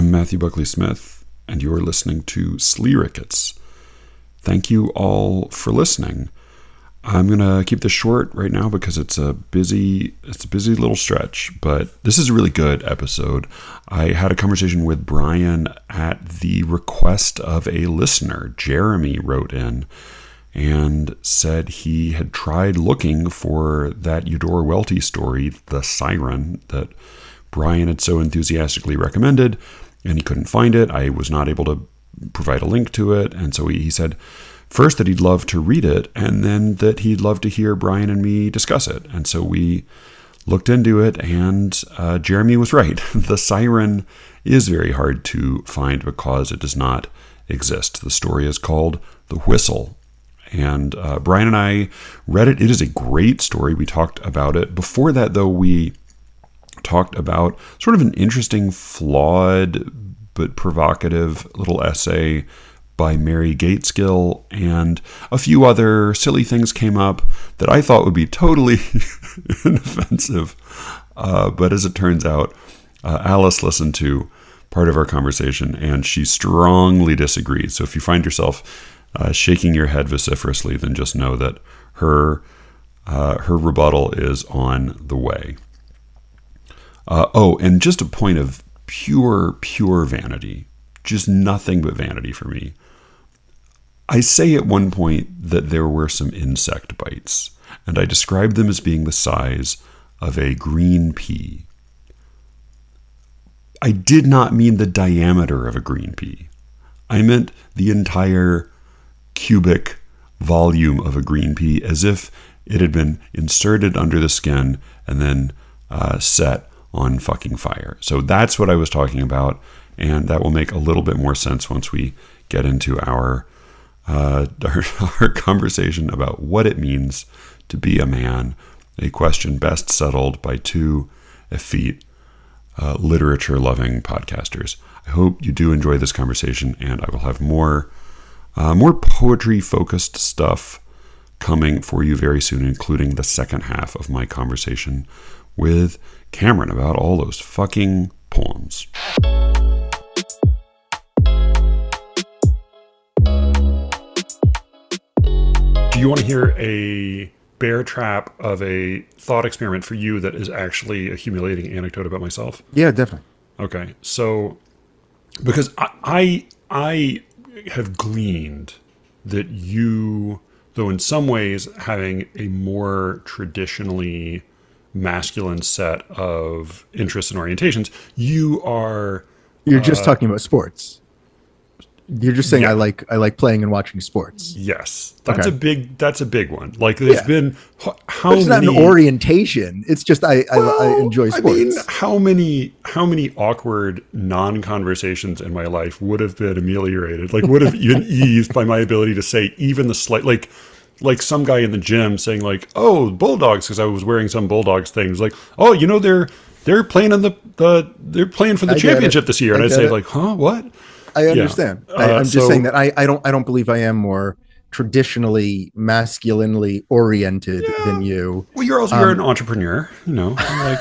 I'm Matthew Buckley Smith, and you're listening to Slee Rickets. Thank you all for listening. I'm going to keep this short right now because it's a busy little stretch, but this is a really good episode. I had a conversation with Brian at the request of a listener. Jeremy wrote in and said he had tried looking for that Eudora Welty story, The Siren, that Brian had so enthusiastically recommended, and he couldn't find it. I was not able to provide a link to it, and so he said first that he'd love to read it, and then that he'd love to hear Brian and me discuss it. And so we looked into it, and Jeremy was right. The Siren is very hard to find because it does not exist. The story is called The Whistle, and Brian and I read it. It is a great story. We talked about it. Before that, though, we talked about sort of an interesting, flawed, but provocative little essay by Mary Gateskill, and a few other silly things came up that I thought would be totally inoffensive. But as it turns out, Alice listened to part of our conversation, and she strongly disagreed. So if you find yourself shaking your head vociferously, then just know that her rebuttal is on the way. And just a point of pure vanity, just nothing but vanity for me. I say at one point that there were some insect bites, and I described them as being the size of a green pea. I did not mean the diameter of a green pea. I meant the entire cubic volume of a green pea, as if it had been inserted under the skin and then set on fucking fire. So that's what I was talking about, and that will make a little bit more sense once we get into our conversation about what it means to be a man, a question best settled by two effete, literature-loving podcasters. I hope you do enjoy this conversation, and I will have more poetry-focused stuff coming for you very soon, including the second half of my conversation with Cameron about all those fucking poems. Do you want to hear a bear trap of a thought experiment for you that is actually a humiliating anecdote about myself? Yeah, definitely. Okay, so because I have gleaned that you, though in some ways having a more traditionally masculine set of interests and orientations, you're just talking about sports. You're just saying, yeah. I like playing and watching sports. Yes, that's okay. That's a big one. Like there's been how it's many, not an orientation. It's just I enjoy sports. I mean, how many awkward non-conversations in my life would have been ameliorated? Like would have been eased by my ability to say even the slight, like some guy in the gym saying like, "Oh, Bulldogs," because I was wearing some Bulldogs things. Like, "Oh, you know they're playing in they're playing for the championship this year," and I'd say like, "Huh, what?" I understand. Yeah. I'm just saying that I don't believe I am more traditionally masculinely oriented than you. Well, you're an entrepreneur, you know, like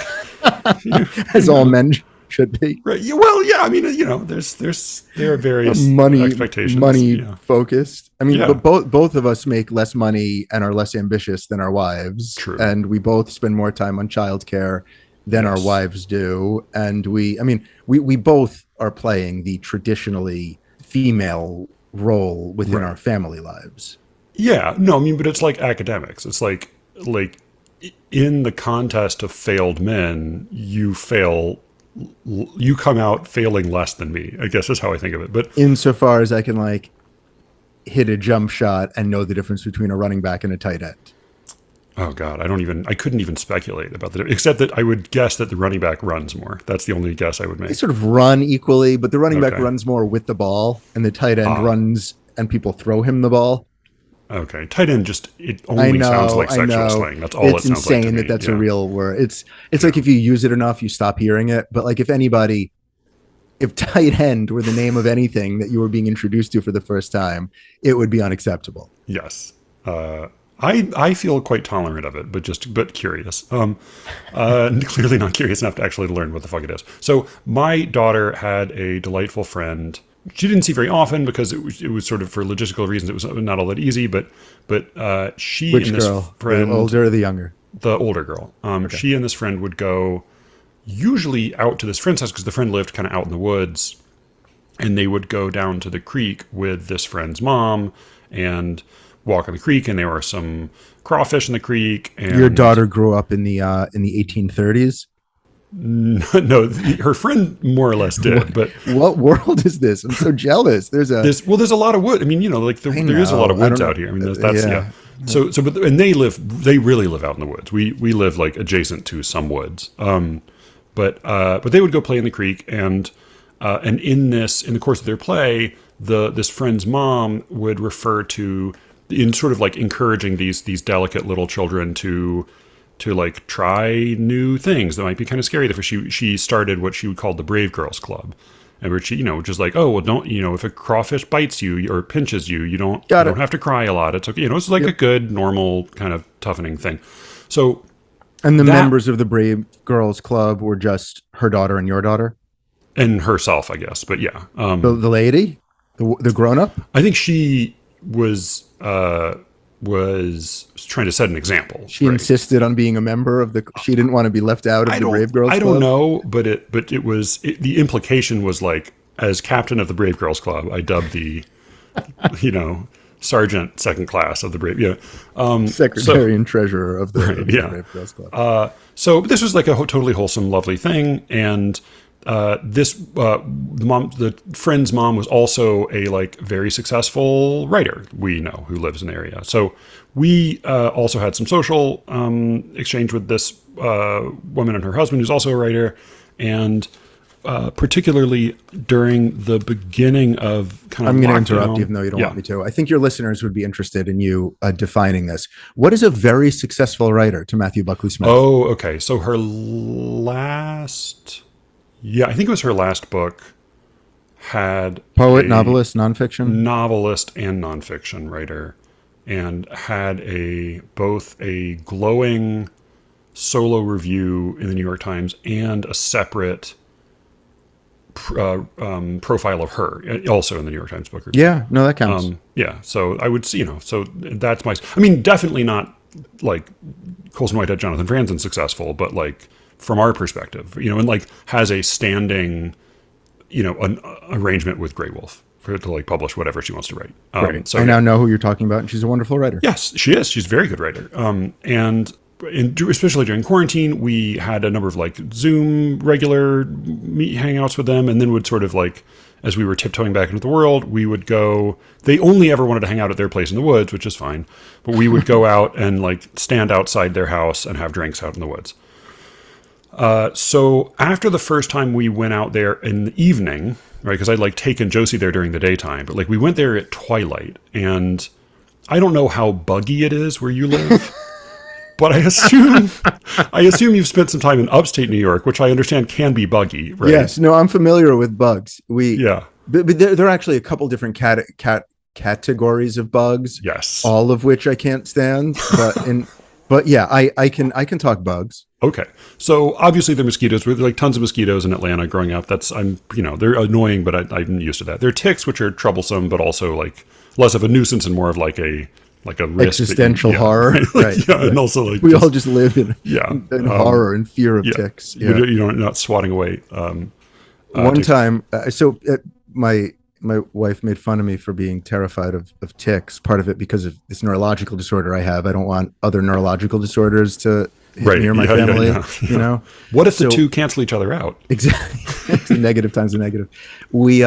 as all men should be. Right. Well, yeah. I mean, you know, there are various expectations. Money focused. I mean, but both of us make less money and are less ambitious than our wives. True. And we both spend more time on childcare than our wives do. And we both are playing the traditionally female role within our family lives. Yeah, no, I mean, but it's like academics. It's like in the contest of failed men, you come out failing less than me, I guess is how I think of it. But insofar as I can like hit a jump shot and know the difference between a running back and a tight end. Oh God, I couldn't even speculate about that, except that I would guess that the running back runs more. That's the only guess I would make. They sort of run equally, but the running back runs more with the ball, and the tight end runs and people throw him the ball. Okay, tight end it only sounds like sexual slang. That's all it sounds like to me. It's insane that's a real word. It's like if you use it enough, you stop hearing it. But like if tight end were the name of anything that you were being introduced to for the first time, it would be unacceptable. Yes. I feel quite tolerant of it, but curious. Clearly not curious enough to actually learn what the fuck it is. So my daughter had a delightful friend. She didn't see very often because it was sort of for logistical reasons. It was not all that easy. But she Which and this girl? friend, The older or the younger? the older girl, she and this friend would go usually out to this friend's house because the friend lived kind of out in the woods, and they would go down to the creek with this friend's mom and walk on the creek, and there were some crawfish in the creek. And Your daughter grew up in the 1830s. no, her friend more or less did, but What world is this? I'm so jealous. There's there's a lot of wood. I mean, like there is a lot of woods out here. I mean, that's yeah. And they really live out in the woods. We live like adjacent to some woods. But they would go play in the creek, and in the course of their play, this friend's mom would refer to, in sort of like encouraging these delicate little children to like try new things that might be kind of scary. She started what she would call the Brave Girls Club, and where she, just like, oh, well, don't, if a crawfish bites you or pinches you, you don't have to cry a lot. It's okay. It's like a good, normal kind of toughening thing. So, and the members of the Brave Girls Club were just her daughter and your daughter, and herself, I guess. But yeah, the lady, the grown up. I think she was trying to set an example. She insisted on being a member of the. She didn't want to be left out of the Brave Girls Club. I don't know, but it was the implication was like, as captain of the Brave Girls Club, I dubbed the, sergeant second class of the Brave. Yeah, secretary and treasurer of the Brave Girls Club. So this was like a totally wholesome, lovely thing, and the friend's mom was also a like very successful writer we know who lives in the area. So we also had some social exchange with this woman and her husband, who's also a writer, and particularly during the beginning of kind of. I'm going to interrupt, even though you don't want me to. I think your listeners would be interested in you defining this. What is a very successful writer to Matthew Buckley Smith? Oh, okay. So her last. Yeah, I think it was her last book had poet, novelist, nonfiction? Novelist and nonfiction writer, and had both a glowing solo review in the New York Times and a separate profile of her also in the New York Times Book Review. Yeah, no, that counts. Yeah, so I would see, so that's I mean, definitely not like Colson Whitehead, Jonathan Franzen successful, but like from our perspective, and like has a standing, an arrangement with Grey Wolf to like publish whatever she wants to write. Right. So I now know who you're talking about, and she's a wonderful writer. Yes, she is. She's a very good writer. And especially during quarantine, we had a number of like Zoom regular hangouts with them, and then would sort of like, as we were tiptoeing back into the world, we would go. They only ever wanted to hang out at their place in the woods, which is fine, but we would go out and like stand outside their house and have drinks out in the woods. So after the first time we went out there in the evening, right? Because I'd like taken Josie there during the daytime, but like we went there at twilight, and I don't know how buggy it is where you live, but I assume you've spent some time in upstate New York, which I understand can be buggy, right? Yes. No, I'm familiar with bugs. But there are actually a couple different categories of bugs. Yes. All of which I can't stand, but yeah, I can talk bugs. Okay. So obviously there are mosquitoes. There are like tons of mosquitoes in Atlanta growing up. They're annoying, but I'm used to that. There are ticks, which are troublesome, but also like less of a nuisance and more of like a risk. Existential horror. Right. And also like we all just live in horror and fear of ticks. Yeah. You're not swatting away. One time, my wife made fun of me for being terrified of ticks. Part of it because of this neurological disorder I have. I don't want other neurological disorders to hit me or my family. What if the two cancel each other out? Exactly. Negative times a negative. We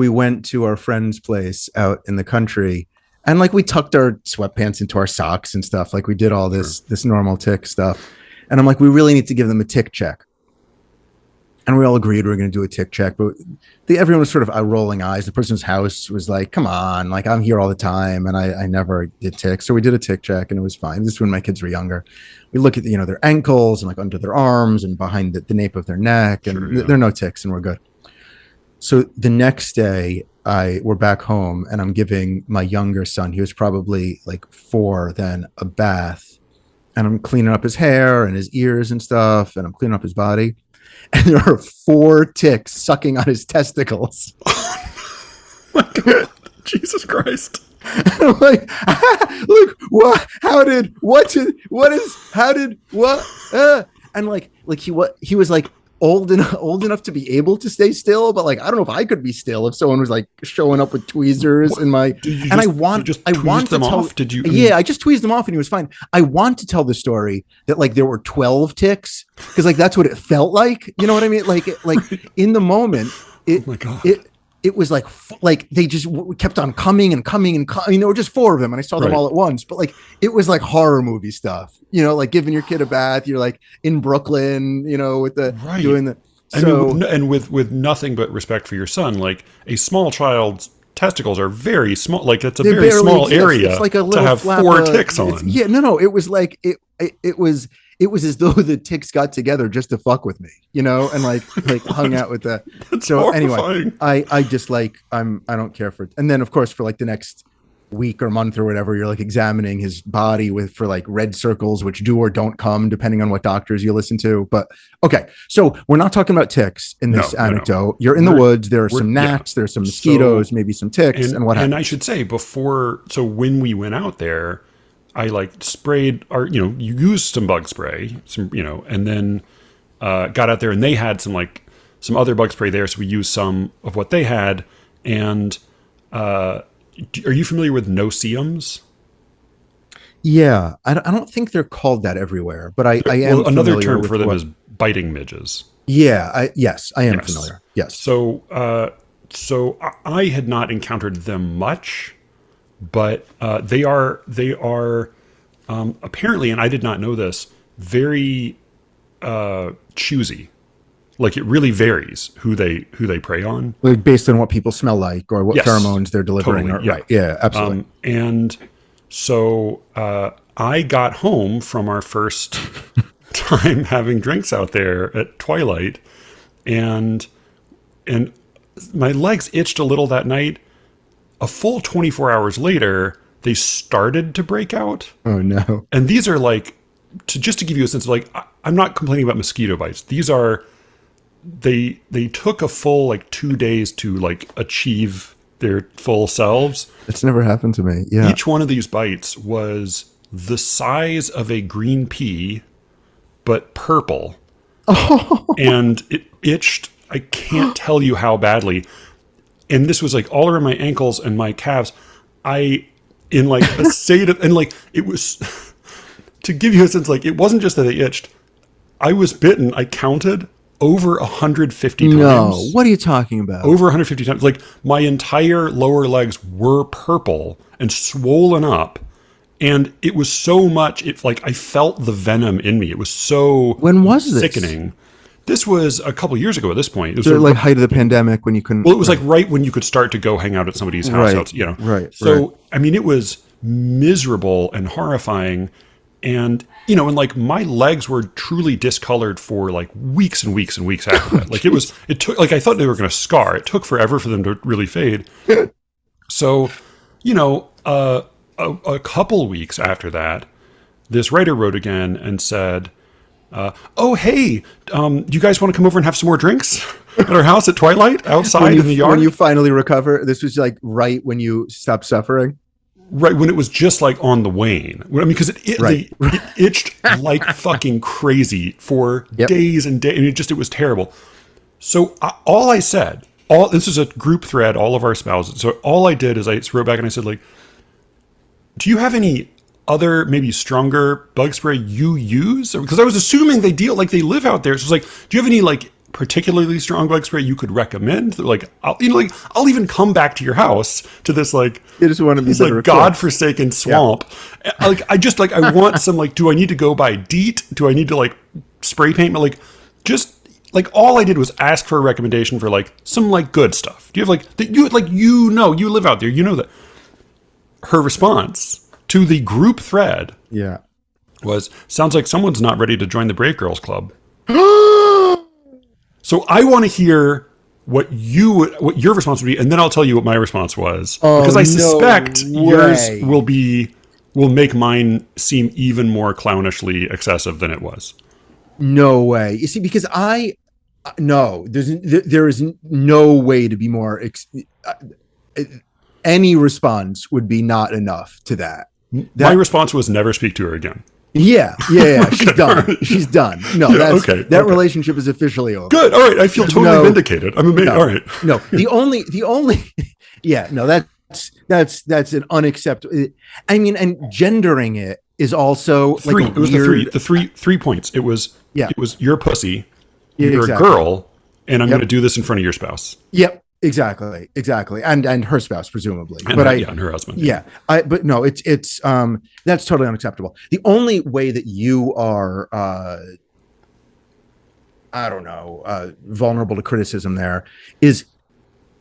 went to our friend's place out in the country, and like we tucked our sweatpants into our socks and stuff. Like we did all this normal tick stuff. And I'm like, we really need to give them a tick check. And we all agreed we were going to do a tick check, but everyone was sort of rolling eyes. The person's house was like, come on, like I'm here all the time. And I never did ticks. So we did a tick check and it was fine. This is when my kids were younger. We look at, their ankles and like under their arms and behind the nape of their neck, and there are no ticks and we're good. So the next day we're back home, and I'm giving my younger son, he was probably like 4 then, a bath, and I'm cleaning up his hair and his ears and stuff, and I'm cleaning up his body, and there are 4 ticks sucking on his testicles. My God. Jesus Christ. I'm like, look, what? How did? What? What is? How did? What? And like he was like old enough to be able to stay still, but like I don't know if I could be still if someone was like showing up with tweezers in my. And I want to tell. Off? Did you? Yeah, I just tweezed them off, and he was fine. I want to tell the story that like there were 12 ticks because like that's what it felt like. You know what I mean? Like in the moment, oh my God. It was like they just kept on coming and coming and coming. I mean, there were just 4 of them, and I saw them all at once. But like it was like horror movie stuff, you know, like giving your kid a bath. You're like in Brooklyn, you know, with the doing the. So, I mean, and with nothing but respect for your son, like a small child's testicles are very small. Like it's a very small area. It's like a little to have 4 ticks on. Yeah, no. It was like it was as though the ticks got together just to fuck with me, you know, and like hung out with that. So horrifying. Anyway, I just like I don't care for it. And then of course for like the next week or month or whatever, you're like examining his body for like red circles, which do or don't come depending on what doctors you listen to. But okay, so we're not talking about ticks in this anecdote. No. You're in the woods. There are some gnats. There's some mosquitoes, maybe some ticks, and what happened? And I should say so when we went out there, I like sprayed you used some bug spray, and then got out there and they had some other bug spray there. So we used some of what they had. And are you familiar with no-see-ums? Yeah. I don't think they're called that everywhere, but I am. Well, another term for them is biting midges. Yeah. Yes, I am familiar. Yes. So I had not encountered them much. But they are apparently, and I did not know this, very choosy. Like it really varies who they prey on, like based on what people smell like or what pheromones they're delivering. Totally, right? Yeah, absolutely. And so I got home from our first time having drinks out there at twilight, and my legs itched a little that night. A full 24 hours later, they started to break out. Oh no! And these are like, to give you a sense of like, I'm not complaining about mosquito bites. These are, they took a full like 2 days to like achieve their full selves. It's never happened to me. Yeah. Each one of these bites was the size of a green pea, but purple. Oh. And it itched. I can't tell you how badly. And this was like all around my ankles and my calves. In like a state of, and like it was, to give you a sense, like it wasn't just that they itched. I was bitten. I counted over 150 times. No, what are you talking about? Over 150 times. Like my entire lower legs were purple and swollen up. And it was so much, it's like I felt the venom in me. It was so When was this? Sickening. This was a couple years ago at this point. It was like height of the pandemic when you couldn't. Well, it was like right when you could start to go hang out at somebody's house. Right. Right. So, I mean, it was miserable and horrifying. And, and like my legs were truly discolored for like weeks and weeks and weeks after that. Like it took, like I thought they were going to scar. It took forever for them to really fade. So, a couple weeks after that, this writer wrote again and said, oh, hey, do you guys want to come over and have some more drinks at our house at twilight outside in the yard? When you finally recover, this was like right when you stopped suffering? Right, when it was just like on the wane. I mean, because it itched like fucking crazy for days and days. I mean, it was terrible. So all I said, this is a group thread, all of our spouses. So all I did is I wrote back and I said, like, do you have any other maybe stronger bug spray you use? Because I was assuming they live out there. So it's like, do you have any like particularly strong bug spray you could recommend? Like, I'll even come back to your house to this like, it is one of these like godforsaken swamp. Yeah. I want some like, do I need to go buy DEET? Do I need to like spray paint? Like, just like all I did was ask for a recommendation for like some like good stuff. Do you have like that you live out there, that. Her response to the group thread was, sounds like someone's not ready to join the Brave Girls Club. So I want to hear what your response would be, and then I'll tell you what my response was, Oh, because I no suspect yours way. will make mine seem even more clownishly excessive than it was. No way. You see, because no, there is no way to be more. Any response would be not enough to that. My response was never speak to her again. Yeah. She's done. She's done. No, that relationship is officially over. Good. All right. I feel totally vindicated. I'm amazed. All right. No, the only, yeah, no, that's an unacceptable. I mean, and gendering it is also three. Like it was weird, the 3 points. It was your pussy. You're a girl, and I'm going to do this in front of your spouse. Yep. Exactly. And her spouse, presumably. And her husband. Yeah. But no, it's that's totally unacceptable. The only way that you are, vulnerable to criticism there is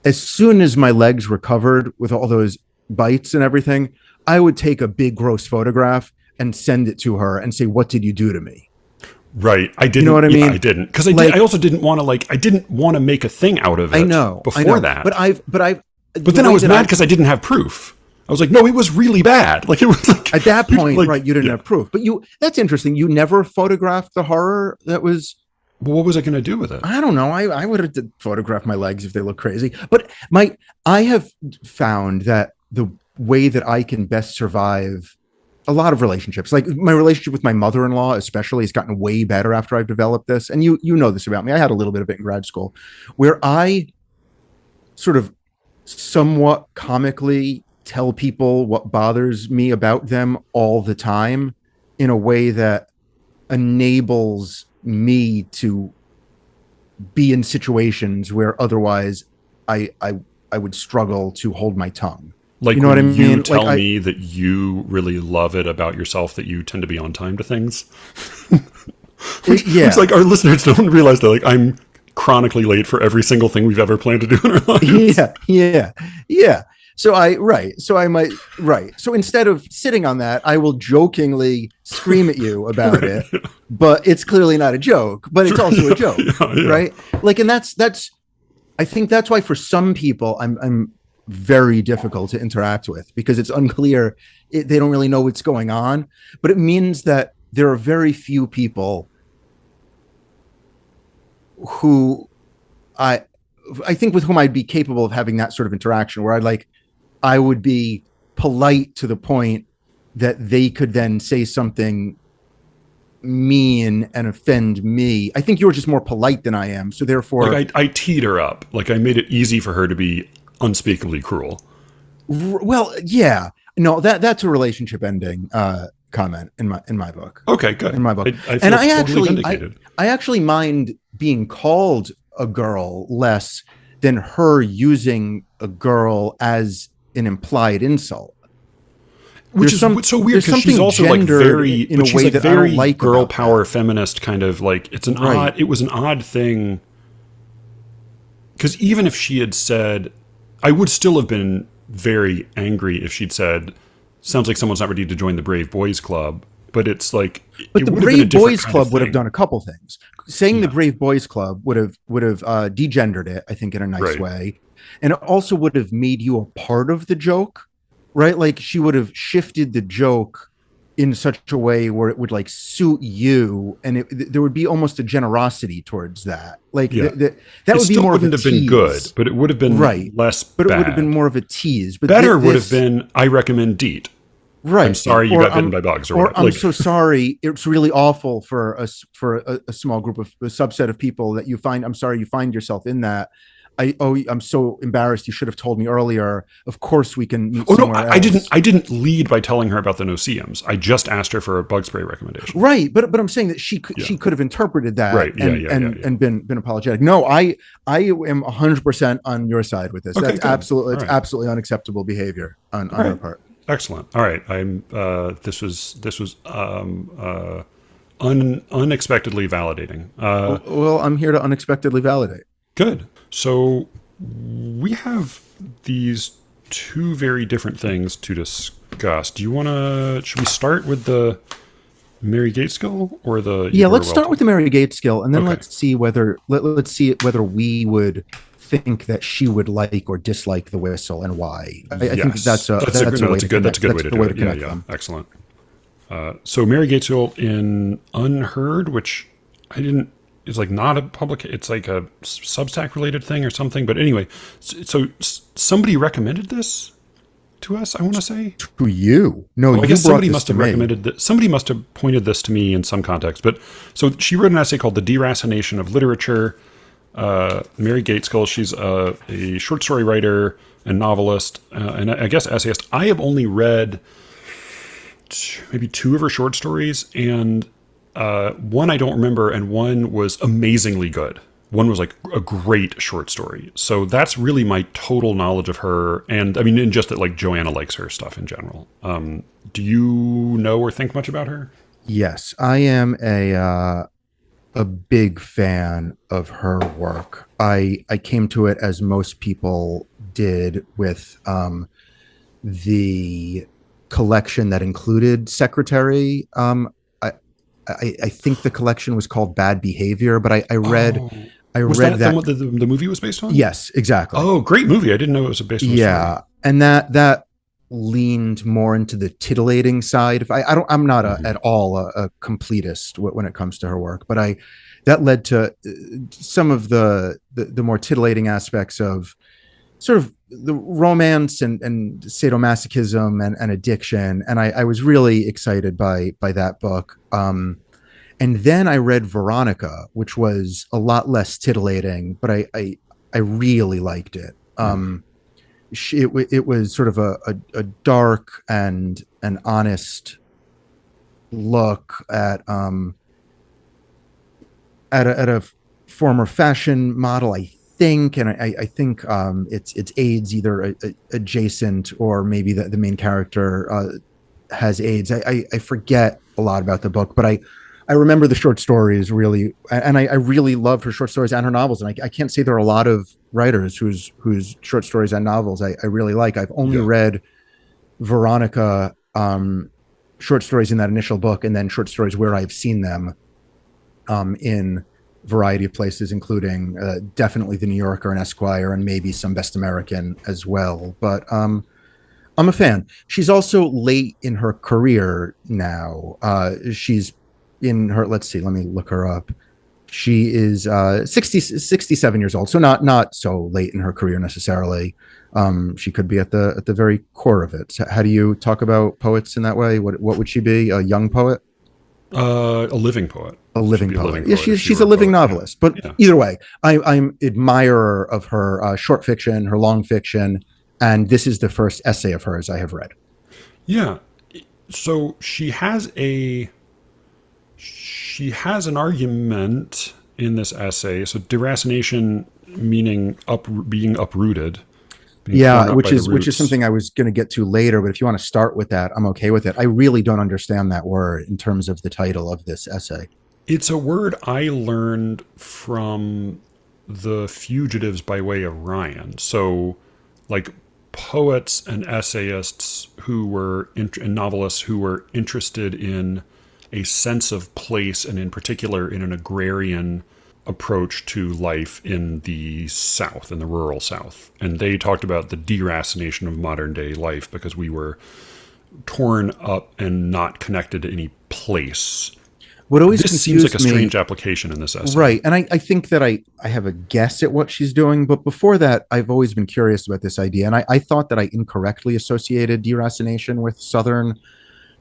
as soon as my legs recovered with all those bites and everything, I would take a big gross photograph and send it to her and say, "What did you do to me?" Right. I didn't. You know what I mean? I didn't. Because I also didn't want to I didn't want to make a thing out of it. I know. That. But then I was mad because I didn't have proof. I was like, no, it was really bad. Like it was like at that point, right? You didn't have proof. But that's interesting. You never photographed the horror that was. Well, what was I going to do with it? I don't know. I would have photographed my legs if they look crazy. But I have found that the way that I can best survive a lot of relationships, like my relationship with my mother-in-law especially, has gotten way better after I've developed this. And you know this about me. I had a little bit of it in grad school where I sort of somewhat comically tell people what bothers me about them all the time in a way that enables me to be in situations where otherwise I would struggle to hold my tongue. Like, you know what I mean? You tell me that you really love it about yourself that you tend to be on time to things. It's like our listeners don't realize that I'm chronically late for every single thing we've ever planned to do in our lives. Yeah. So So instead of sitting on that, I will jokingly scream at you about it, but it's clearly not a joke, but it's also a joke, right? And that's, I think that's why for some people I'm very difficult to interact with because it's unclear. They don't really know what's going on, but it means that there are very few people who I think with whom I'd be capable of having that sort of interaction where I would be polite to the point that they could then say something mean and offend me. I think you're just more polite than I am. So therefore I teed her up. I made it easy for her to be unspeakably cruel. Well, yeah. No, that's a relationship ending comment in my book. Okay, good. In my book. I feel totally vindicated. I actually mind being called a girl less than her using a girl as an implied insult. Which is so weird because she's also very in a way that I don't like girl power feminist kind of it's an odd. It was an odd thing because even if she had said, I would still have been very angry if she'd said, "Sounds like someone's not ready to join the Brave Boys Club." But it's but the Brave Boys Club would have done a couple things. Saying the Brave Boys Club would have degendered it, I think, in a nice way, and it also would have made you a part of the joke. Right? She would have shifted the joke in such a way where it would suit you, and there would be almost a generosity towards that. That would be more of a tease. It wouldn't have been good, but it would have been less bad. But it would have been more of a tease. But better would have been, I recommend DEET. Right. I'm sorry you got bitten by bugs. Or I'm so sorry. It's really awful for a small group of a subset of people that you find. I'm sorry you find yourself in that. I'm so embarrassed. You should have told me earlier. Of course we can meet somewhere else. I didn't lead by telling her about the no-see-ums. I just asked her for a bug spray recommendation. Right, but I'm saying that she could have interpreted that and been apologetic. No, I am 100% on your side with this. Okay, That's absolutely absolutely unacceptable behavior on her part. Excellent. All right. This was unexpectedly validating. Well, I'm here to unexpectedly validate. Good. So we have these two very different things to discuss. Should we start with the Mary Gateskill or the? Yeah, let's start with the Mary Gateskill, and then let's see whether we would think that she would like or dislike the whistle and why. I think Yes, that's a good way to do it. connect Yeah, them. excellent. So Mary Gatesville in Unheard, which I didn't, is like not a public, it's like a Substack related thing or something. But anyway, so somebody recommended this to us, I want to say. To you? No, I you guess brought somebody this must to have me. recommended that. Somebody must have pointed this to me in some context. But so she wrote an essay called "The Deracination of Literature." Mary Gaitskill, she's a short story writer and novelist, and I guess essayist. I have only read maybe two of her short stories, and one I don't remember, and one was amazingly good. One was like a great short story. So that's really my total knowledge of her, and I mean, in just that, like Joanna likes her stuff in general. Do you know or think much about her? Yes, I am a big fan of her work. I came to it as most people did with the collection that included Secretary. I think the collection was called Bad Behavior, but I read Oh, I was read that that. the movie was based on? Yes, exactly. Oh, great movie! I didn't know it was based on a story. Yeah, and that leaned more into the titillating side. If I'm not Mhm. at all a completist when it comes to her work, but that led to some of the more titillating aspects of sort of the romance and sadomasochism and addiction. And I was really excited by that book. And then I read Veronica, which was a lot less titillating, but I really liked it. It was sort of a dark and an honest look at a former fashion model, I think, and I think it's AIDS either adjacent or maybe the main character has AIDS. I forget a lot about the book, but I remember the short stories really, and I really love her short stories and her novels. And I can't say there are a lot of writers whose short stories and novels I really like. I've only Yeah. read Veronica short stories in that initial book, and then short stories where I've seen them in a variety of places, including definitely the New Yorker and Esquire, and maybe some Best American as well. But I'm a fan. She's also late in her career now. She's in her, let's see, let me look her up. She is 67 years old, so not so late in her career necessarily. She could be at the very core of it. So how do you talk about poets in that way? What would she be? A young poet? A living poet. A She'd living be a poet. living Yeah, poet if she she's were a living poet. Yeah. novelist. But Yeah. either way, I'm admirer of her short fiction, her long fiction, and this is the first essay of hers I have read. Yeah. So she has an argument in this essay. So deracination meaning being uprooted, being torn Yeah, up by the which is roots. something I was going to get to later. But if you want to start with that, I'm okay with it. I really don't understand that word in terms of the title of this essay. It's a word I learned from the Fugitives by Way of Ryan. So, like poets and essayists and novelists who were interested in a sense of place, and in particular in an agrarian approach to life in the South, in the rural South. And they talked about the deracination of modern day life because we were torn up and not connected to any place. What always This seems like a confused me, strange application in this essay. right? And I think that I have a guess at what she's doing, but before that, I've always been curious about this idea, and I thought that I incorrectly associated deracination with Southern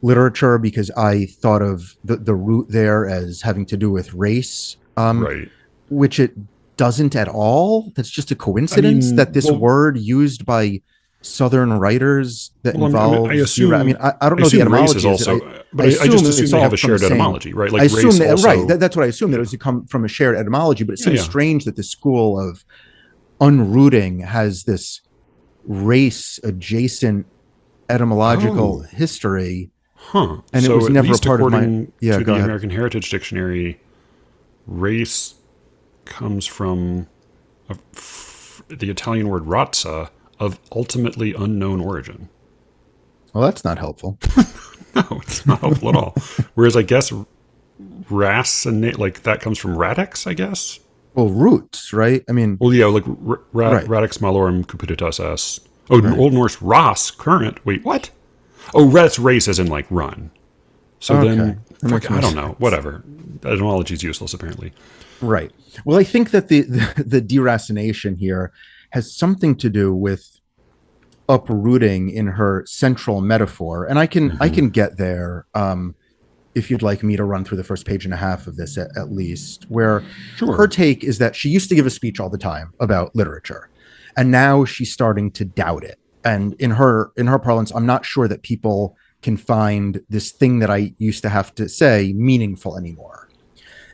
literature because I thought of the root there as having to do with race, Right. which it doesn't at all. That's just a I coincidence mean, that this word used by Southern writers that I involves I mean, assume I don't I know the assume race is etymology. also, I but I assume just assume it's they all have a from the shared same. etymology, right? I Like assume race that right. also. That's what I assumed, that it was to come from a shared etymology. But it Yeah, seems yeah. strange that the school of unrooting has this race adjacent etymological Oh, history, huh. and it So was at never a least part of my. according Yeah, to go the ahead. American Heritage Dictionary, race comes from the Italian word razza, of ultimately unknown origin. Well, that's not helpful. No, it's not helpful at all. Whereas I guess racinate, like that comes from radix, I guess. Well, roots, right? I mean, Well, yeah, like right. radix malorum cupiditas s. Oh, Right. Old Norse ras, current. Wait, what? Oh, that's race as in like run. So Okay. then, That makes fuck, I more don't know. sense. Whatever. Etymology is useless, apparently. Right. Well, I think that the deracination here has something to do with uprooting in her central metaphor, and I can get there if you'd like me to run through the first page and a half of this at least, where her Sure. take is that she used to give a speech all the time about literature, and now she's starting to doubt it. And in her parlance, I'm not sure that people can find this thing that I used to have to say meaningful anymore.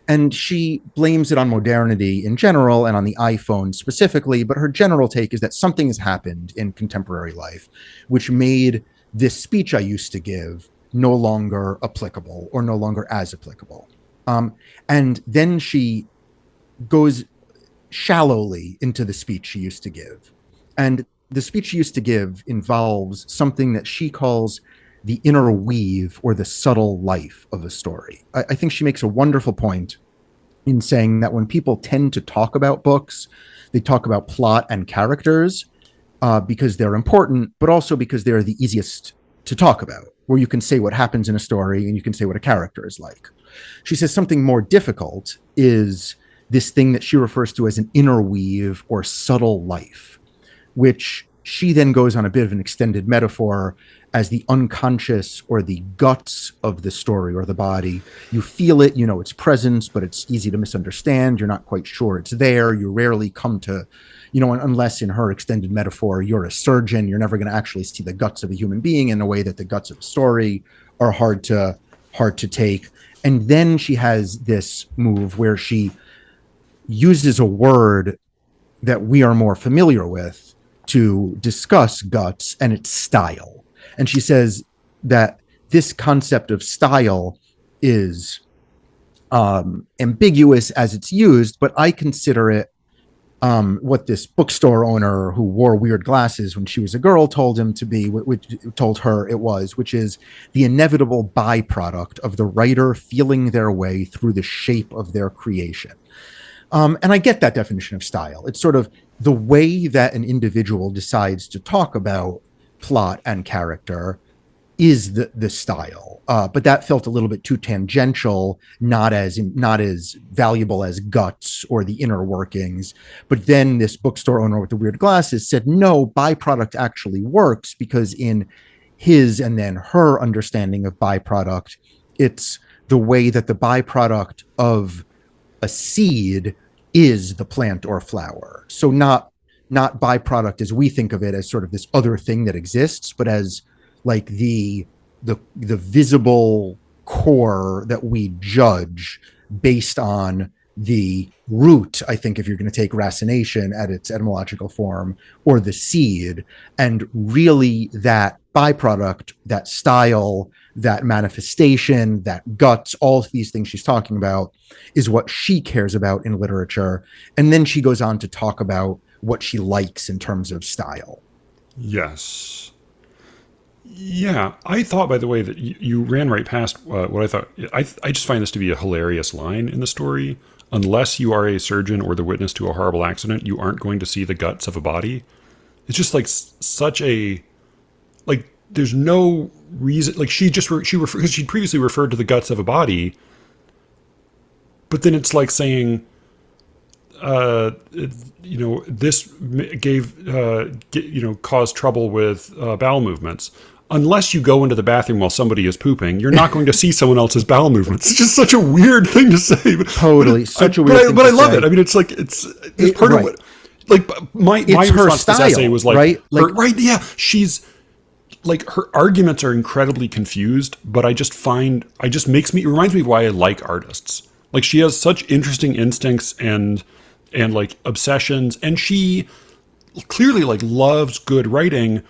And she blames it on modernity in general and on the iPhone specifically, but her general take is that something has happened in contemporary life which made this speech I used to give no longer applicable or no longer as applicable. And then she goes shallowly into the speech she used to give. And the speech she used to give involves something that she calls the inner weave or the subtle life of a story. I think she makes a wonderful point in saying that when people tend to talk about books, they talk about plot and characters because they're important, but also because they're the easiest to talk about, where you can say what happens in a story and you can say what a character is like. She says something more difficult is this thing that she refers to as an inner weave or subtle life, which she then goes on a bit of an extended metaphor as the unconscious or the guts of the story or the body. You feel it, you know its presence, but it's easy to misunderstand. You're not quite sure it's there. You rarely come to, unless in her extended metaphor, you're a surgeon, you're never going to actually see the guts of a human being in a way that the guts of a story are hard to take. And then she has this move where she uses a word that we are more familiar with to discuss guts, and it's style. And she says that this concept of style is ambiguous as it's used, but I consider it what this bookstore owner who wore weird glasses when she was a girl told him to be, which told her it was, which is the inevitable byproduct of the writer feeling their way through the shape of their creation. And I get that definition of style. It's sort of the way that an individual decides to talk about plot and character is the style. But that felt a little bit too tangential, not as valuable as guts or the inner workings. But then this bookstore owner with the weird glasses said, no, byproduct actually works because in his and then her understanding of byproduct, it's the way that the byproduct of a seed is the plant or flower. So not byproduct as we think of it as sort of this other thing that exists, but as like the visible core that we judge based on the root, I think, if you're going to take racination at its etymological form, or the seed, and really that byproduct, that style, that manifestation, that guts, all of these things she's talking about is what she cares about in literature. And then she goes on to talk about what she likes in terms of style. Yes. Yeah, I thought, by the way, that you ran right past what I thought. I just find this to be a hilarious line in the story. Unless you are a surgeon or the witness to a horrible accident, you aren't going to see the guts of a body. It's just like such a like. There's no reason. Like because she'd previously referred to the guts of a body, but then it's like saying, this gave caused trouble with bowel movements. Unless you go into the bathroom while somebody is pooping, you're not going to see someone else's bowel movements. It's just such a weird thing to say. Totally, such a weird thing. But I love it. I mean, it's like it's part of what. Like my response to this essay was like, right? Right? Yeah, she's like her arguments are incredibly confused, but it reminds me of why I like artists. Like she has such interesting instincts and like obsessions, and she clearly like loves good writing.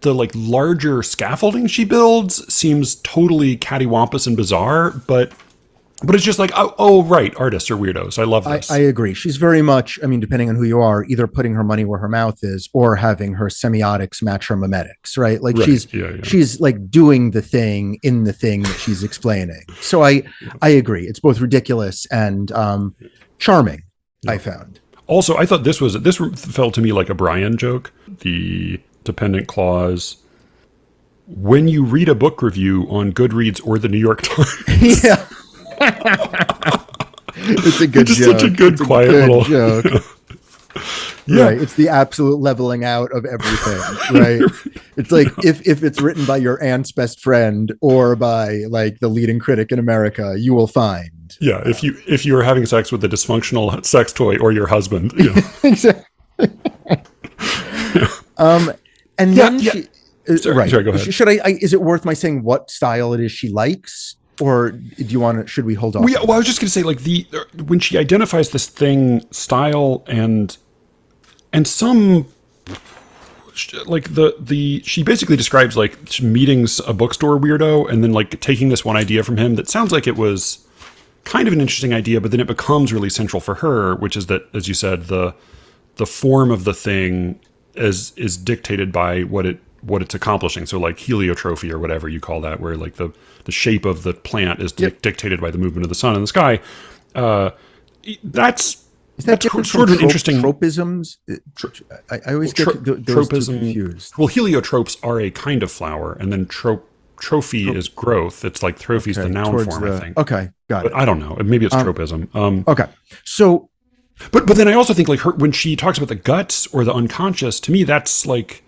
The larger scaffolding she builds seems totally cattywampus and bizarre, but But it's just like, oh, right, artists are weirdos. I love this. I agree. She's very much, I mean, depending on who you are, either putting her money where her mouth is or having her semiotics match her memetics, right? Like Right. she's like doing the thing in the thing that she's explaining. So I agree. It's both ridiculous and charming, I found. Also, I thought this felt to me like a Brian joke. The dependent clause. When you read a book review on Goodreads or the New York Times. Yeah. It's a good just joke. Such a good, quiet little joke. Yeah. Right. It's the absolute leveling out of everything. Right. It's like if it's written by your aunt's best friend or by like the leading critic in America, you will find. Yeah. If you are having sex with a dysfunctional sex toy or your husband. You know. Exactly. And then she, Sorry, right. Sorry, go ahead. Should I? Is it worth my saying what style it is she likes? Or do you want to? Should we hold on? Well, I was just going to say, like when she identifies this thing, style and some, like she basically describes like she meetings a bookstore weirdo and then like taking this one idea from him that sounds like it was kind of an interesting idea, but then it becomes really central for her, which is that, as you said, the form of the thing is dictated by what it's accomplishing. So like heliotrophy or whatever you call that, where like the shape of the plant is dictated by the movement of the sun in the sky. That's sort of an interesting tropisms. I always get those tropism confused. Well, heliotropes are a kind of flower, and then trophy is growth. It's like trophy's the noun form, I think. Okay, got it. I don't know. Maybe it's tropism. Okay, so. But then I also think like when she talks about the guts or the unconscious, to me that's like,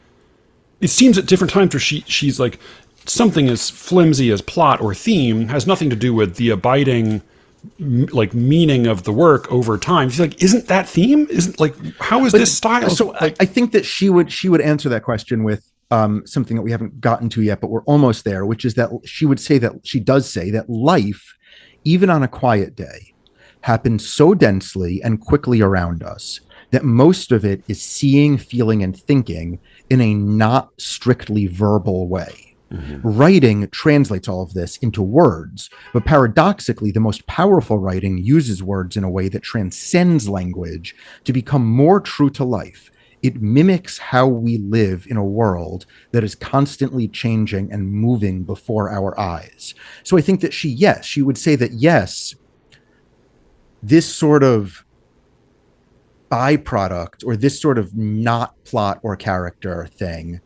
it seems at different times where she's like, something as flimsy as plot or theme has nothing to do with the abiding like meaning of the work over time. She's like, isn't that theme? Isn't like, how is this style? So like, I think that she would answer that question with something that we haven't gotten to yet, but we're almost there, which is that she does say that life, even on a quiet day, happens so densely and quickly around us that most of it is seeing, feeling, and thinking in a not strictly verbal way. Mm-hmm. Writing translates all of this into words, but paradoxically, the most powerful writing uses words in a way that transcends language to become more true to life. It mimics how we live in a world that is constantly changing and moving before our eyes. So I think that she would say that yes, this sort of byproduct or this sort of not plot or character thing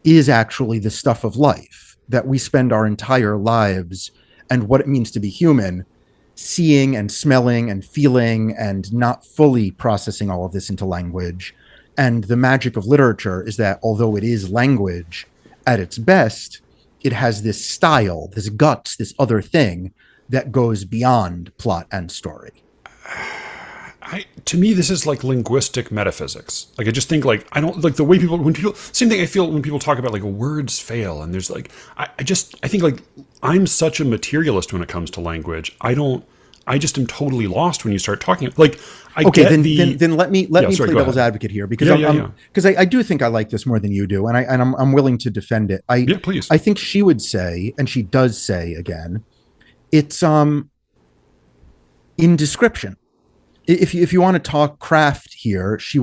is actually the stuff of life, that we spend our entire lives and what it means to be human seeing and smelling and feeling and not fully processing all of this into language. And the magic of literature is that although it is language at its best, it has this style, this guts, this other thing that goes beyond plot and story. To me, this is like linguistic metaphysics. Like, I just think like, I don't like the way same thing I feel when people talk about like words fail. And there's like, I think like I'm such a materialist when it comes to language. I just am totally lost when you start talking. Like, then let me play devil's advocate here because I do think I like this more than you do. And I'm willing to defend it. Please. I think she would say, and she does say again, it's, in description. If you want to talk craft here, she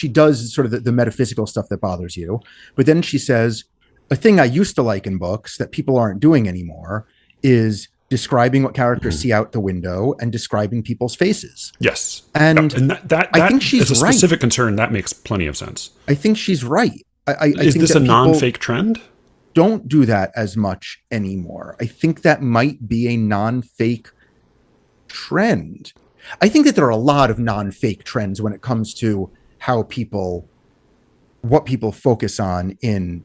does sort of the metaphysical stuff that bothers you, but then she says a thing I used to like in books that people aren't doing anymore is describing what characters see out the window and describing people's faces. Yes, and that I think she's as a right. specific concern that makes plenty of sense. I think she's right. I is think this a non-fake trend? Don't do that as much anymore. I think that might be a non-fake trend. I think that there are a lot of non-fake trends when it comes to what people focus on in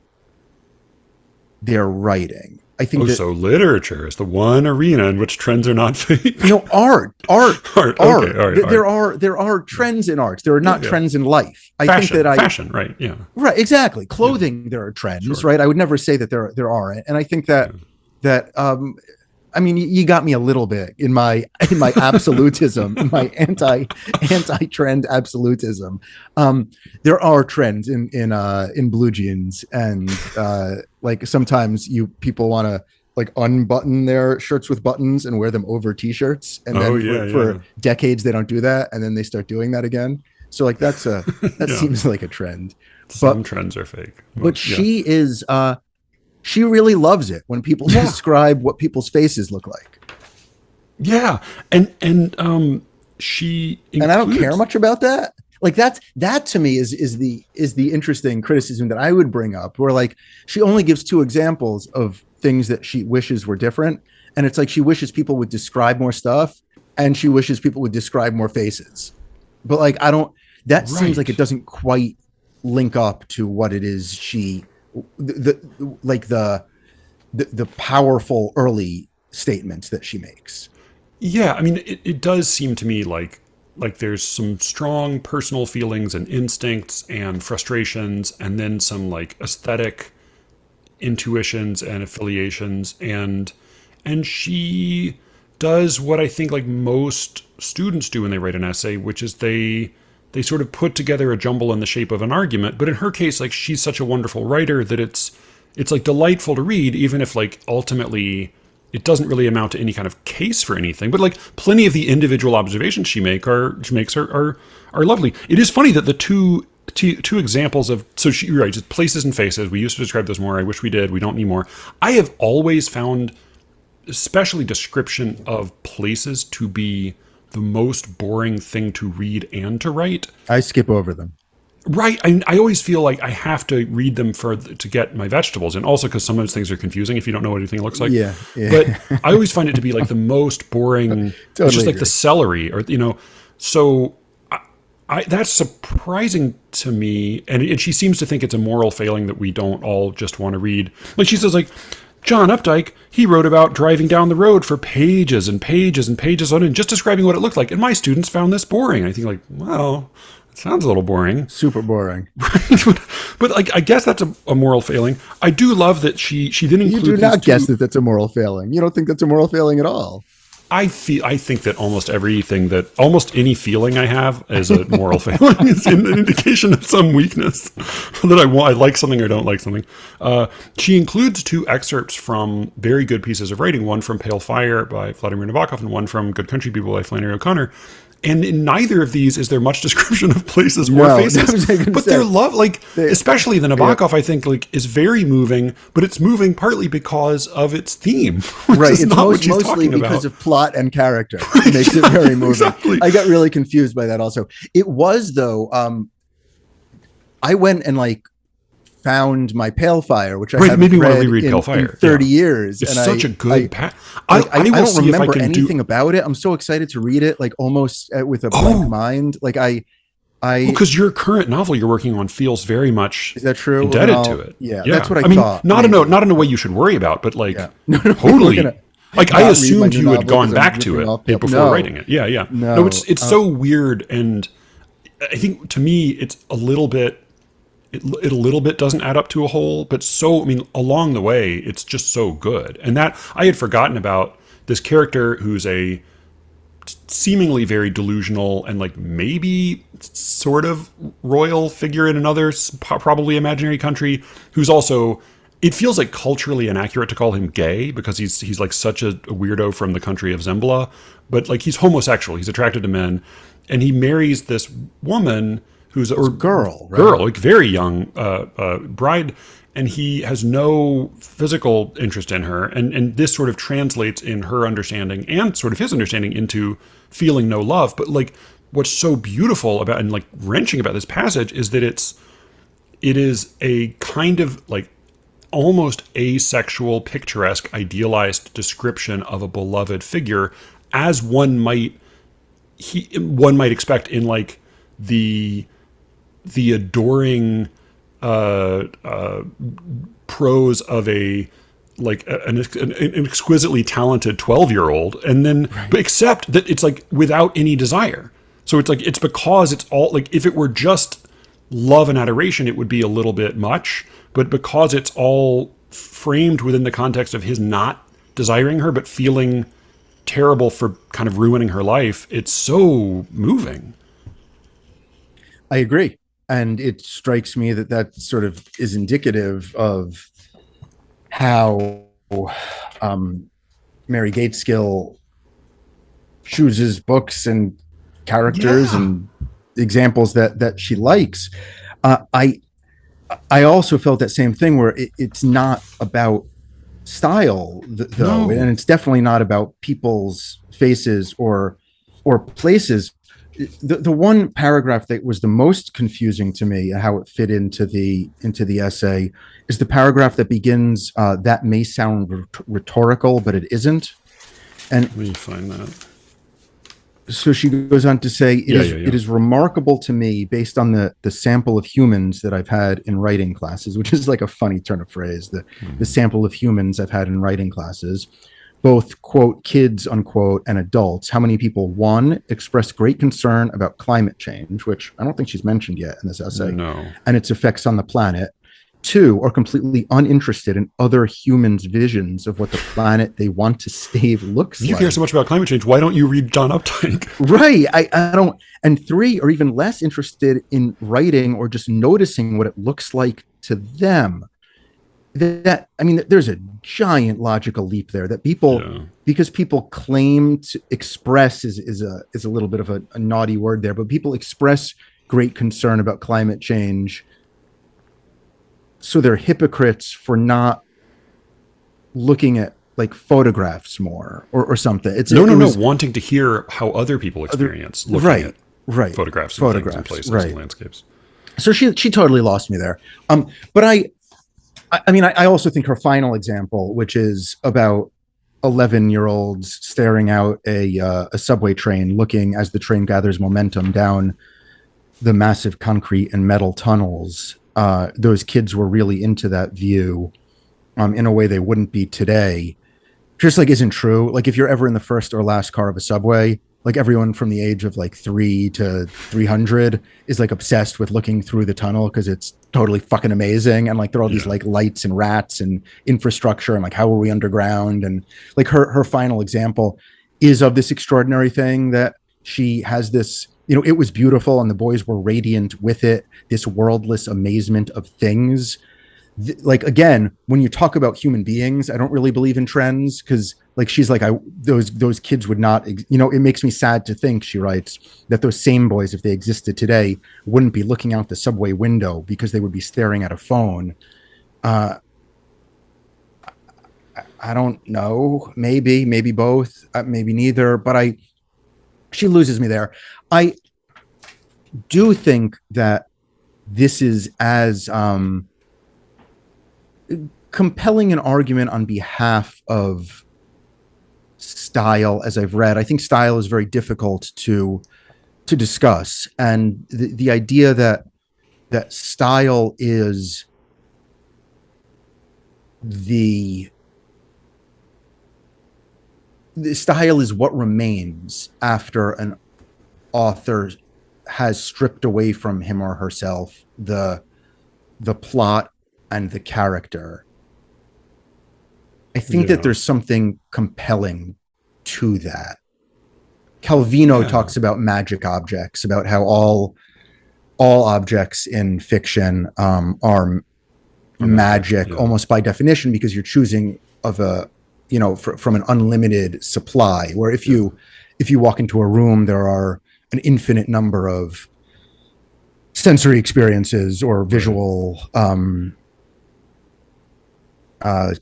their writing. I think so literature is the one arena in which trends are not fake. Art. Okay, all right, there are trends in art. There are not trends in life. Fashion, right? Yeah, right. Exactly. Clothing. There are trends, right? I would never say that there aren't, and I think that I mean, you got me a little bit in my absolutism, in my anti-trend absolutism. There are trends in blue jeans, and like sometimes people want to like unbutton their shirts with buttons and wear them over t-shirts, and Oh then yeah, for decades they don't do that, and then they start doing that again. So like that yeah. seems like a trend. Some But trends are fake. but Yeah. she is she really loves it when people Yeah. describe what people's faces look like. Yeah. And she And I don't care includes. much about that. Like that to me is the interesting criticism that I would bring up, where like she only gives two examples of things that she wishes were different, and it's like she wishes people would describe more stuff, and she wishes people would describe more faces. But like I don't, that seems like it Right. doesn't quite link up to what it is she like the powerful early statements that she makes. Yeah, I mean, it does seem to me like there's some strong personal feelings and instincts and frustrations, and then some like aesthetic intuitions and affiliations, and she does what I think like most students do when they write an essay, which is they sort of put together a jumble in the shape of an argument. But in her case, like she's such a wonderful writer that it's like delightful to read, even if like ultimately it doesn't really amount to any kind of case for anything. But like plenty of the individual observations she makes are lovely. It is funny that the two examples of, so she, you're right, just places and faces. We used to describe those more. I wish we did. We don't need more. I have always found, especially description of places, to be the most boring thing to read and to write. I skip over them. Right. I always feel like I have to read them to get my vegetables, and also because sometimes things are confusing if you don't know what anything looks like. Yeah, yeah. But I always find it to be like the most boring. Totally It's just like agree. the celery, or So that's surprising to me, and she seems to think it's a moral failing that we don't all just want to read. Like she says, like John Updike, he wrote about driving down the road for pages and pages and pages on and just describing what it looked like, and my students found this boring. I think like, well, it sounds a little boring. Super boring. But like, I guess that's a moral failing. I do love that she then You includes do these not two. guess that that's a moral failing. You don't think that's a moral failing at all. I think that almost any feeling I have is a moral failing, is an indication of some weakness, that I like something or don't like something. She includes two excerpts from very good pieces of writing, one from Pale Fire by Vladimir Nabokov and one from Good Country People by Flannery O'Connor. And in neither of these is there much description of places or No, faces, that was what I was gonna but say. they're like, They- especially the Nabokov, I think, like is very moving, but it's moving partly because of its theme, which Right. is It's not what she's mostly talking because about. of plot and character. It makes it very moving. Exactly. I got really confused by that also. It was though, I went and like found my Pale Fire, which I Right, it haven't made me want to read reread in, Pale Fire. in 30 Yeah. years. It's and such a good I I will don't see if I remember can anything do. about it. I'm so excited to read it, like almost with a Oh, blank mind. Like I because your current novel you're working on feels very much is that true? indebted No. to it. Yeah, that's what I mean, thought. not maybe. not in a way you should worry about, but like Yeah. No, we're totally. gonna Like not I read my assumed new you had novel gone 'cause I'm back to ripping it off Pale- before No. writing it. Yeah, yeah. No. No, it's so weird, and I think to me it's a little bit. It a little bit doesn't add up to a whole, but so I mean along the way it's just so good, and that I had forgotten about this character who's a seemingly very delusional and like maybe sort of royal figure in another probably imaginary country, who's also, it feels like culturally inaccurate to call him gay because he's like such a weirdo from the country of Zembla, but like he's homosexual, he's attracted to men, and he marries this woman who's or girl, right? girl, like very young bride, and he has no physical interest in her, and this sort of translates in her understanding and sort of his understanding into feeling no love. But like what's so beautiful about and like wrenching about this passage is that it is a kind of like almost asexual, picturesque, idealized description of a beloved figure, as one might expect in like the adoring prose of a like an exquisitely talented 12-year-old, and then but except that it's like without any desire. So it's like it's because it's all like if it were just love and adoration it would be a little bit much, but because it's all framed within the context of his not desiring her but feeling terrible for kind of ruining her life, it's so moving. I agree. And it strikes me that that sort of is indicative of how um, Mary Gateskill chooses books and characters Yeah. and examples that she likes. I also felt that same thing where it's not about style though, No. and it's definitely not about people's faces or places. The one paragraph that was the most confusing to me, how it fit into the essay, is the paragraph that begins, "That may sound rhetorical, but it isn't." And Let me find that. so she goes on to say, Yeah, yeah, yeah. it is remarkable to me, based on the sample of humans that I've had in writing classes," which is like a funny turn of phrase, the sample of humans I've had in writing classes, both quote kids unquote and adults, how many people, one, express great concern about climate change, which I don't think she's mentioned yet in this essay, No. and its effects on the planet. Two, are completely uninterested in other humans' visions of what the planet they want to save looks If you like. care so much about climate change, why don't you read John Updike? Right. I don't. And three, are even less interested in writing or just noticing what it looks like to them. That, I mean, there's a giant logical leap there that people, Yeah. because people claim to express, is a little bit of a naughty word there, but people express great concern about climate change. So they're hypocrites for not looking at like photographs more or something. No, It no, no. was Wanting to hear how other people experience looking right, at right. photographs of things and Photographs, places right. and landscapes. So she totally lost me there. But I mean, I also think her final example, which is about 11-year-olds staring out a subway train, looking as the train gathers momentum down the massive concrete and metal tunnels. Those kids were really into that view, in a way they wouldn't be today. Just like isn't true. Like if you're ever in the first or last car of a subway, like everyone from the age of like 3 to 300 is like obsessed with looking through the tunnel because it's totally fucking amazing. And like there are all these Yeah. like lights and rats and infrastructure and like how are we underground, and like her final example is of this extraordinary thing that she has this, it was beautiful and the boys were radiant with it, this worldless amazement of things. Like again, when you talk about human beings, I don't really believe in trends, because like she's like, those kids would not, it makes me sad to think, she writes, that those same boys, if they existed today, wouldn't be looking out the subway window because they would be staring at a phone. uh I don't know, maybe both, maybe neither, but she loses me there. I do think that this is as compelling an argument on behalf of style as I've read. I think style is very difficult to discuss, and the idea that style is the style is what remains after an author has stripped away from him or herself the plot and the character. I think that Yeah. there's something compelling to that. Calvino Yeah. talks about magic objects, about how all objects in fiction are magic, Yeah. almost by definition, because you're choosing of from an unlimited supply. Where if you walk into a room, there are an infinite number of sensory experiences or visual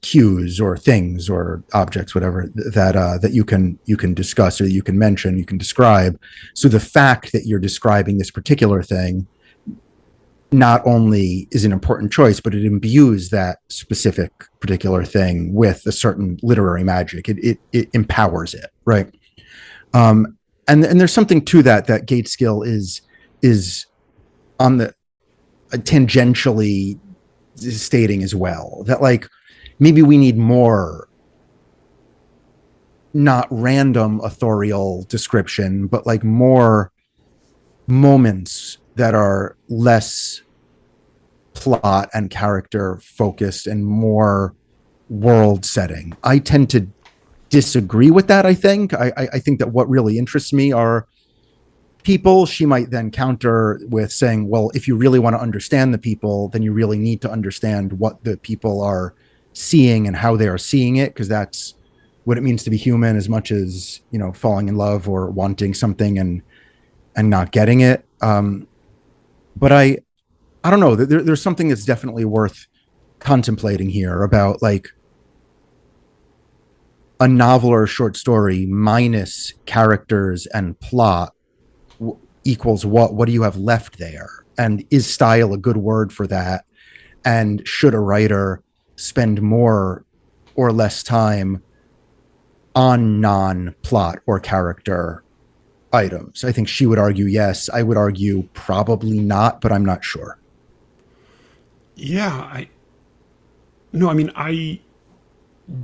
cues or things or objects, whatever, that you can discuss, or you can mention, you can describe. So the fact that you're describing this particular thing not only is an important choice, but it imbues that specific particular thing with a certain literary magic. It empowers it, right? And there's something to that Gateskill is on the tangentially stating as well, that like maybe we need more not random authorial description, but like more moments that are less plot and character focused and more world setting. I tend to disagree with that. I think that what really interests me are people. She might then counter with saying, well, if you really want to understand the people, then you really need to understand what the people are seeing and how they are seeing it, because that's what it means to be human, as much as, you know, falling in love or wanting something and not getting it. But I don't know. There's something that's definitely worth contemplating here about, like, a novel or a short story minus characters and plot equals what? What do you have left there? And is style a good word for that? And should a writer spend more or less time on non-plot or character items? I think she would argue yes. I would argue probably not, but I'm not sure. Yeah, I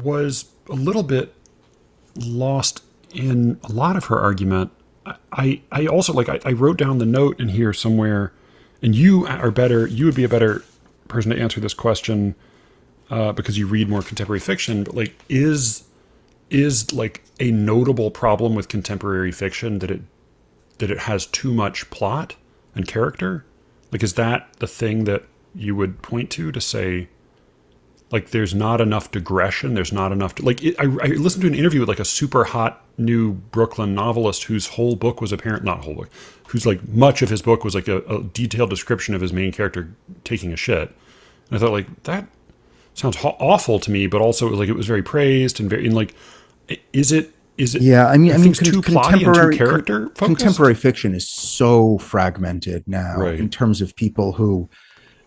was a little bit lost in a lot of her argument. I also, like, I wrote down the note in here somewhere, and you would be a better person to answer this question, because you read more contemporary fiction, but, like, is like a notable problem with contemporary fiction that it has too much plot and character? Like, is that the thing that you would point to say, like, there's not enough digression, there's not enough I listened to an interview with, like, a super hot new Brooklyn novelist whose whole book was not whole book, whose, like, much of his book was like a detailed description of his main character taking a shit. And I thought, like, that sounds awful to me, but also, like, it was very praised and very, and, like, is it Yeah, I mean, too plotty and too character focused? Contemporary fiction is so fragmented now, right, in terms of people who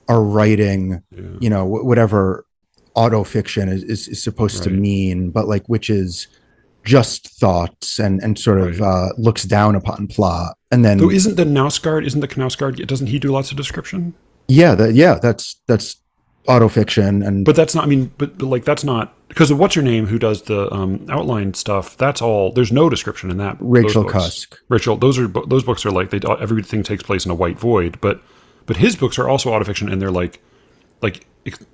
are writing, you know, whatever auto fiction is supposed to mean, but, like, which is just thoughts and sort of looks down upon plot. And then, though, isn't the Knausgaard, doesn't he do lots of description? Yeah, that's auto fiction. And but that's not, I mean, but like, that's not, because of what's her name who does the outline stuff. That's all, there's no description in that. Rachel Cusk. Rachel, those books are like, everything takes place in a white void, but his books are also auto fiction, and they're like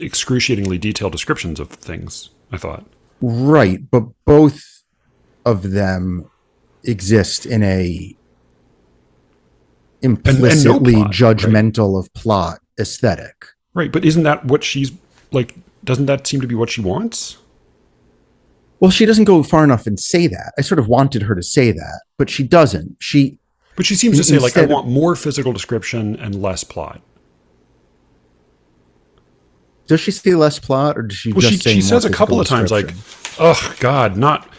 excruciatingly detailed descriptions of things, I thought. Right, but both of them exist in a implicitly and no plot, judgmental of plot aesthetic. Right, but isn't that what she's, like, doesn't that seem to be what she wants? Well, she doesn't go far enough and say that. I sort of wanted her to say that, but she doesn't. But she seems to say, like, I want more physical description and less plot. Does she say less plot, or does she just say she says a couple of times, like, oh, God, not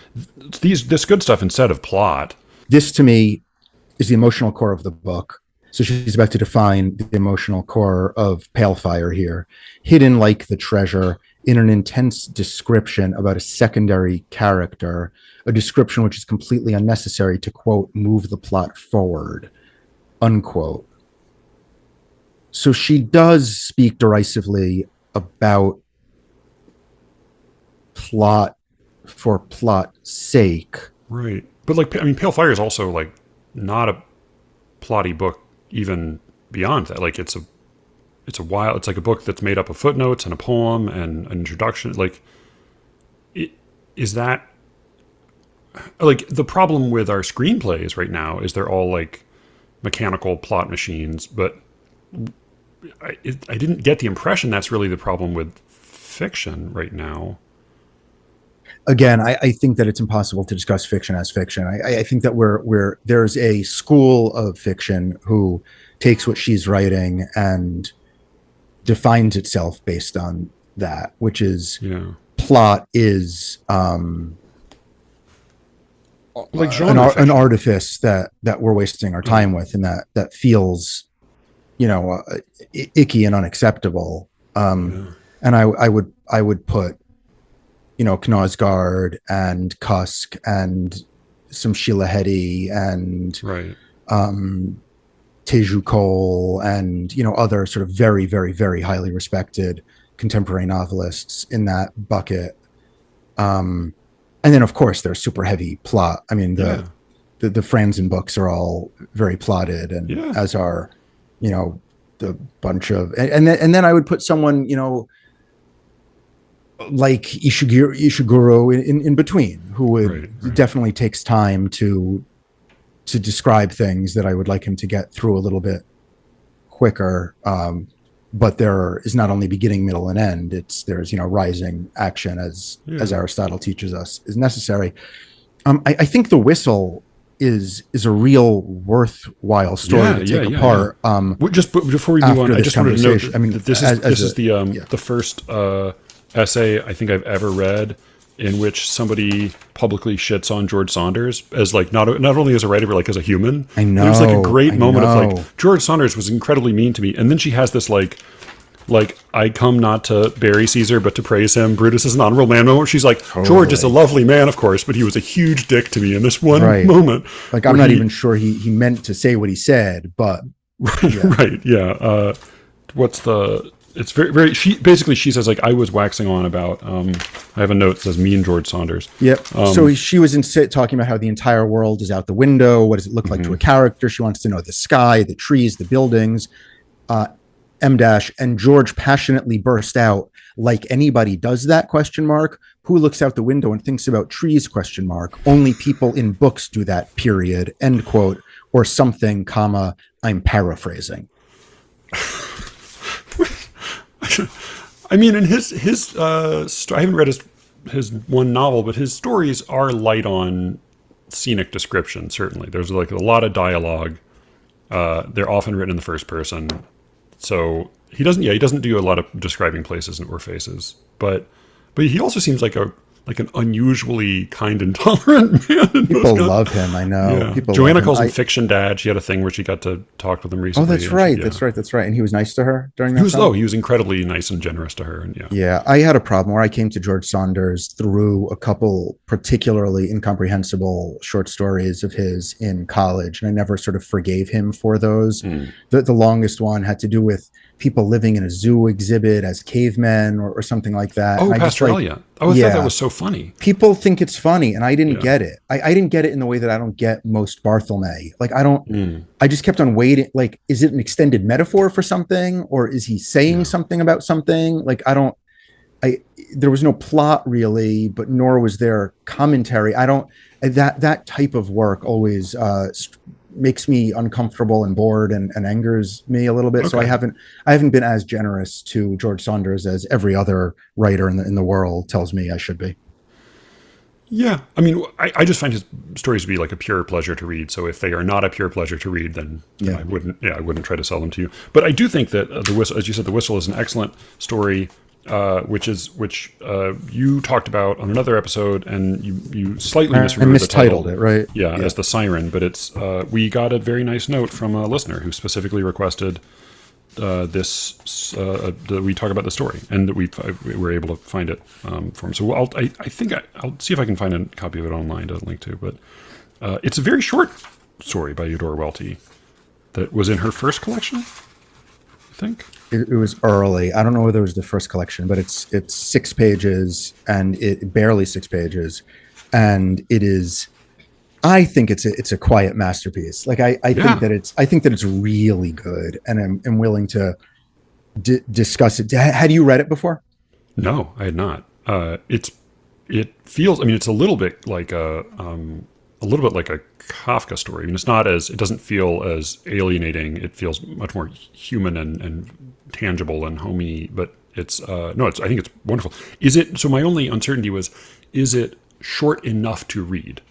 this good stuff instead of plot. This, to me, is the emotional core of the book. So she's about to define the emotional core of Pale Fire here. Hidden like the treasure in an intense description about a secondary character, a description which is completely unnecessary to, quote, move the plot forward, unquote. So she does speak derisively about plot for plot's sake. Right. But, like, I mean, Pale Fire is also, like, not a plotty book even beyond that. Like, it's like a book that's made up of footnotes and a poem and an introduction. Like, is that, like, the problem with our screenplays right now is they're all, like, mechanical plot machines, but I didn't get the impression that's really the problem with fiction right now. Again, I think that it's impossible to discuss fiction as fiction. I think that there's a school of fiction who takes what she's writing and defines itself based on that, which is plot is like genre an artifice that we're wasting our time with, and that feels, you know, icky and unacceptable. And I would put, you know, Knausgaard and Cusk and some Sheila Heti and Teju Cole and, you know, other sort of very, very, very highly respected contemporary novelists in that bucket. And then, of course, there's super heavy plot. I mean, the Franzen books are all very plotted, and as are, you know, the bunch of, and then I would put someone, you know, like Ishiguro in between, who would definitely takes time to describe things that I would like him to get through a little bit quicker. but there is not only beginning, middle, and end. There's rising action as Aristotle teaches us is necessary. I think The Whistle is a real worthwhile story to take apart. Just before we move on, I just wanted to note that this is the first essay I think I've ever read in which somebody publicly shits on George Saunders as like not only as a writer but like as a human. I know. It was like a great moment of like George Saunders was incredibly mean to me, and then she has this like I come not to bury Caesar but to praise him. Brutus is an honorable man moment. She's like, George is a lovely man, of course, but he was a huge dick to me in this one moment. Like I'm not even sure he meant to say what he said, but it's very she says like I was waxing on about I have a note that says mean George Saunders. Yep. So she was talking about how the entire world is out the window. What does it look like to a character? She wants to know the sky, the trees, the buildings. And George passionately burst out, like anybody does that, ? Who looks out the window and thinks about trees, ? Only people in books do that, period, end quote, or something, I'm paraphrasing. I mean, in his I haven't read his one novel, but his stories are light on scenic description. Certainly, there's like a lot of dialogue. They're often written in the first person, so he doesn't do a lot of describing places or faces. But he also seems like an unusually kind and tolerant man. People love him. I know. Yeah. Joanna calls him Fiction Dad. She had a thing where she got to talk with him recently. Oh, that's right. That's right. And he was nice to her during that time? He was incredibly nice and generous to her. And yeah, I had a problem where I came to George Saunders through a couple particularly incomprehensible short stories of his in college, and I never sort of forgave him for those. The longest one had to do with people living in a zoo exhibit as cavemen or something like that. Oh, Pastoralia. I thought that was so funny. People think it's funny, and I didn't get it. I didn't get it in the way that I don't get most Barthelme. Like, I just kept on waiting. Like, is it an extended metaphor for something, or is he saying something about something? Like, there was no plot really, but nor was there commentary. That type of work always makes me uncomfortable and bored and angers me a little bit. Okay. So I haven't been as generous to George Saunders as every other writer in the world tells me I should be. Yeah. I mean, I just find his stories to be like a pure pleasure to read. So if they are not a pure pleasure to read, then I wouldn't try to sell them to you. But I do think that The Whistle, as you said, The Whistle is an excellent story, which you talked about on another episode, and you slightly mistitled it, right? Yeah, as The Siren. But it's we got a very nice note from a listener who specifically requested that we talk about the story, and that we were able to find it for him. So I'll see if I can find a copy of it online to link to. But it's a very short story by Eudora Welty that was in her first collection, I think. It was early. I don't know whether it was the first collection, but it's 6 pages, and barely 6 pages, and it is. I think it's a quiet masterpiece. Like I think that it's really good, and I'm willing to discuss it. Had you read it before? No, I had not. It feels. I mean, it's a little bit like a Kafka story. I mean, it doesn't feel as alienating. It feels much more human and tangible and homey. But I think it's wonderful. Is it? So my only uncertainty was, is it short enough to read?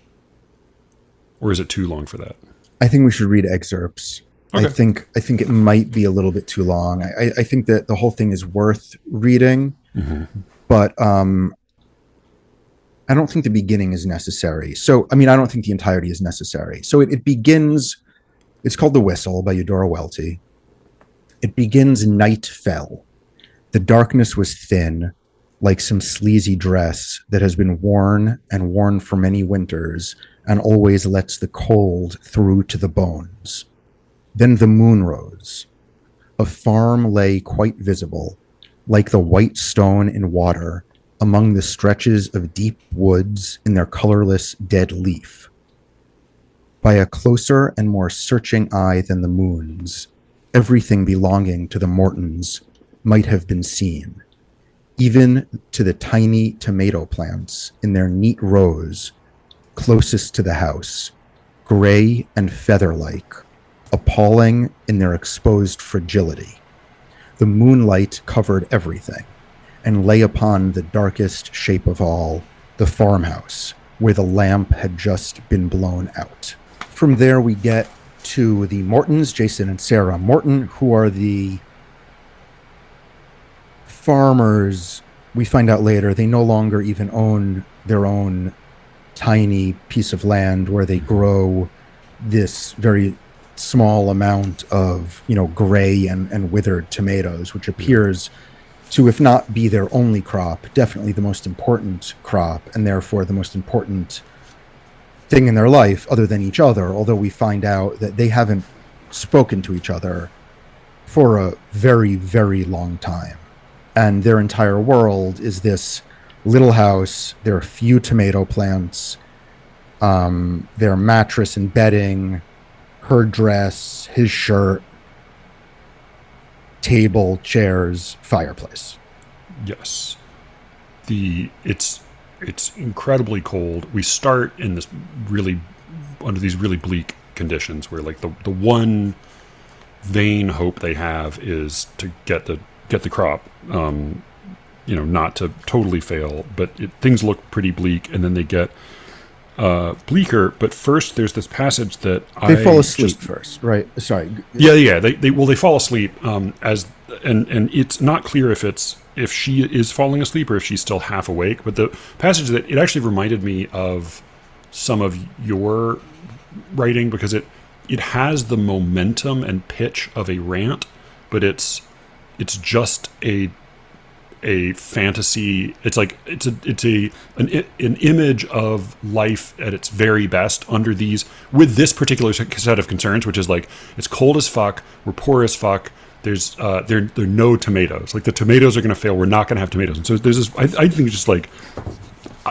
Or is it too long for that? I think we should read excerpts. Okay. I think it might be a little bit too long. I think that the whole thing is worth reading, but I don't think the beginning is necessary. So, I mean, I don't think the entirety is necessary. So it begins, it's called The Whistle by Eudora Welty. It begins, night fell. The darkness was thin, like some sleazy dress that has been worn and worn for many winters, and always lets the cold through to the bones. Then the moon rose. A farm lay quite visible, like the white stone in water, among the stretches of deep woods in their colorless dead leaf. By a closer and more searching eye than the moon's, everything belonging to the Mortons might have been seen, even to the tiny tomato plants in their neat rows closest to the house, gray and feather-like, appalling in their exposed fragility. The moonlight covered everything and lay upon the darkest shape of all, the farmhouse, where the lamp had just been blown out. From there, we get to the Mortons, Jason and Sarah Morton, who are the farmers. We find out later they no longer even own their own tiny piece of land where they grow this very small amount of, gray and withered tomatoes, which appears to, if not be their only crop, definitely the most important crop, and therefore the most important thing in their life other than each other, although we find out that they haven't spoken to each other for a very, very long time. And their entire world is this little house, their few tomato plants, their mattress and bedding, her dress, his shirt, table, chairs, fireplace. Yes. It's incredibly cold. We start in this under these really bleak conditions where like the one vain hope they have is to get the crop, not to totally fail, but things look pretty bleak, and then they get bleaker. But first, there's this passage that they fall asleep first, right? Sorry. Yeah. They fall asleep and it's not clear if she is falling asleep or if she's still half awake. But the passage that it actually reminded me of some of your writing, because it has the momentum and pitch of a rant, but it's just a fantasy. It's like it's an image of life at its very best with this particular set of concerns, which is like, it's cold as fuck, we're poor as fuck, there's there are no tomatoes, like the tomatoes are going to fail, we're not going to have tomatoes. And so there's this, I think it's just like,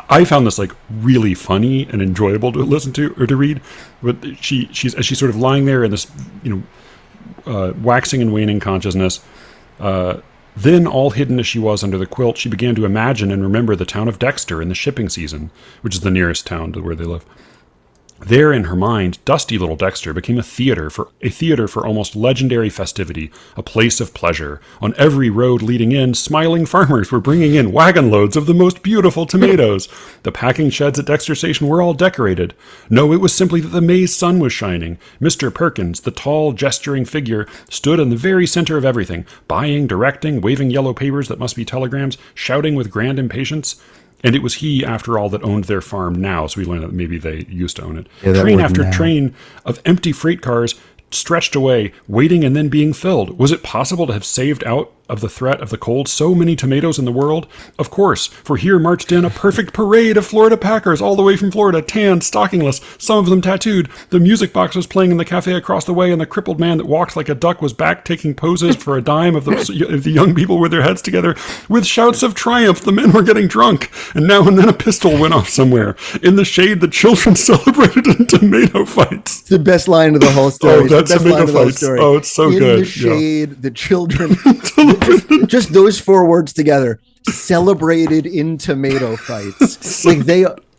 I found this like really funny and enjoyable to listen to or to read. But she's as she's sort of lying there in this waxing and waning consciousness, then, all hidden as she was under the quilt, she began to imagine and remember the town of Dexter in the shipping season, which is the nearest town to where they live. There, in her mind, dusty little Dexter became a theater for almost legendary festivity, a place of pleasure. On every road leading in, smiling farmers were bringing in wagon loads of the most beautiful tomatoes. The packing sheds at Dexter Station were all decorated. No, it was simply that the May's sun was shining. Mr. Perkins, the tall, gesturing figure, stood in the very center of everything, buying, directing, waving yellow papers that must be telegrams, shouting with grand impatience. And it was he, after all, that owned their farm now, so we learned that maybe they used to own it. Yeah, train after train of empty freight cars stretched away, waiting and then being filled. Was it possible to have saved out of the threat of the cold so many tomatoes in the world? Of course, for here marched in a perfect parade of Florida packers, all the way from Florida, tan, stockingless, some of them tattooed. The music box was playing in the cafe across the way, and the crippled man that walked like a duck was back taking poses for a dime of the young people with their heads together. With shouts of triumph, the men were getting drunk, and now and then a pistol went off somewhere. In the shade, the children celebrated in tomato fights. It's the best line of the whole story. That's tomato fights. Oh, it's so good. In the shade, the children... just those four words together, celebrated in tomato fights. Like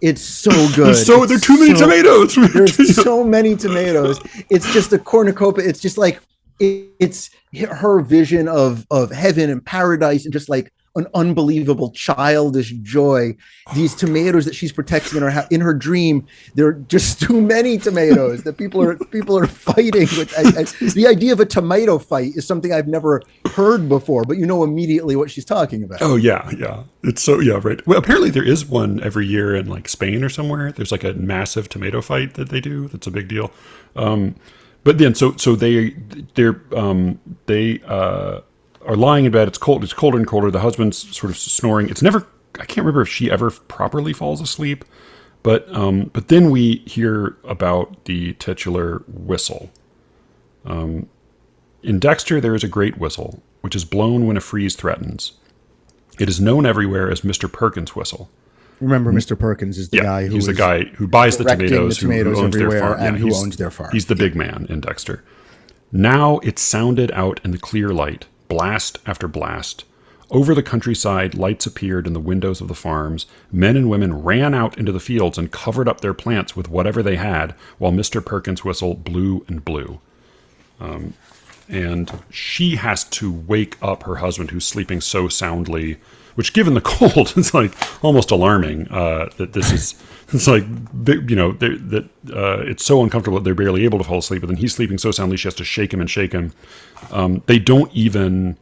it's so good. There are too many tomatoes. There's so many tomatoes. It's just a cornucopia. It's just like it's her vision of heaven and paradise, and just like an unbelievable childish joy. These tomatoes that she's protecting in her dream, there are just too many tomatoes that people are fighting with. The idea of a tomato fight is something I've never heard before, but you know immediately what she's talking about. Oh yeah. It's so, yeah, right. Well, apparently there is one every year in like Spain or somewhere. There's like a massive tomato fight that they do. That's a big deal. But then so they are lying in bed. It's cold. It's colder and colder. The husband's sort of snoring. I can't remember if she ever properly falls asleep, but then we hear about the titular whistle. In Dexter, there is a great whistle, which is blown when a freeze threatens. It is known everywhere as Mr. Perkins' whistle. Remember, Mr. Perkins is the guy he's the guy who buys the tomatoes, who owns their farm, and who owns their farm. He's the big man in Dexter. Now it sounded out in the clear light, blast after blast. Over the countryside, lights appeared in the windows of the farms. Men and women ran out into the fields and covered up their plants with whatever they had, while Mr. Perkins' whistle blew and blew. and she has to wake up her husband who's sleeping so soundly, which given the cold, it's like almost alarming that this is, it's like, it's so uncomfortable that they're barely able to fall asleep, but then he's sleeping so soundly she has to shake him and shake him. They don't even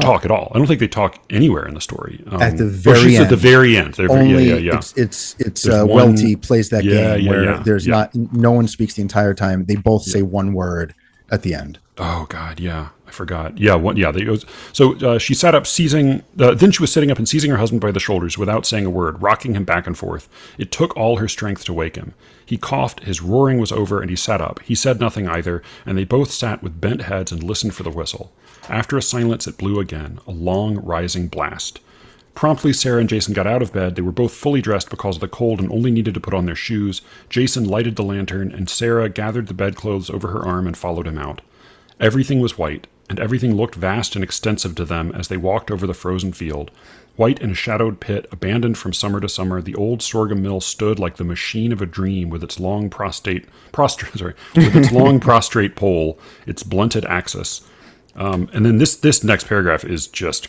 talk at all. I don't think they talk anywhere in the story. At the very end. At the very end. Only it's Welty plays that game where there's no one speaks the entire time. They both say one word at the end. Oh God, yeah, I forgot. So she sat up, then she was sitting up and seizing her husband by the shoulders without saying a word, rocking him back and forth. It took all her strength to wake him. He coughed, his roaring was over, and he sat up. He said nothing either, and they both sat with bent heads and listened for the whistle. After a silence, it blew again, a long, rising blast. Promptly, Sarah and Jason got out of bed. They were both fully dressed because of the cold and only needed to put on their shoes. Jason lighted the lantern, and Sarah gathered the bedclothes over her arm and followed him out. Everything was white, and everything looked vast and extensive to them as they walked over the frozen field. White in a shadowed pit, abandoned from summer to summer, the old sorghum mill stood like the machine of a dream with its long prostrate pole, its blunted axis. And then this next paragraph is just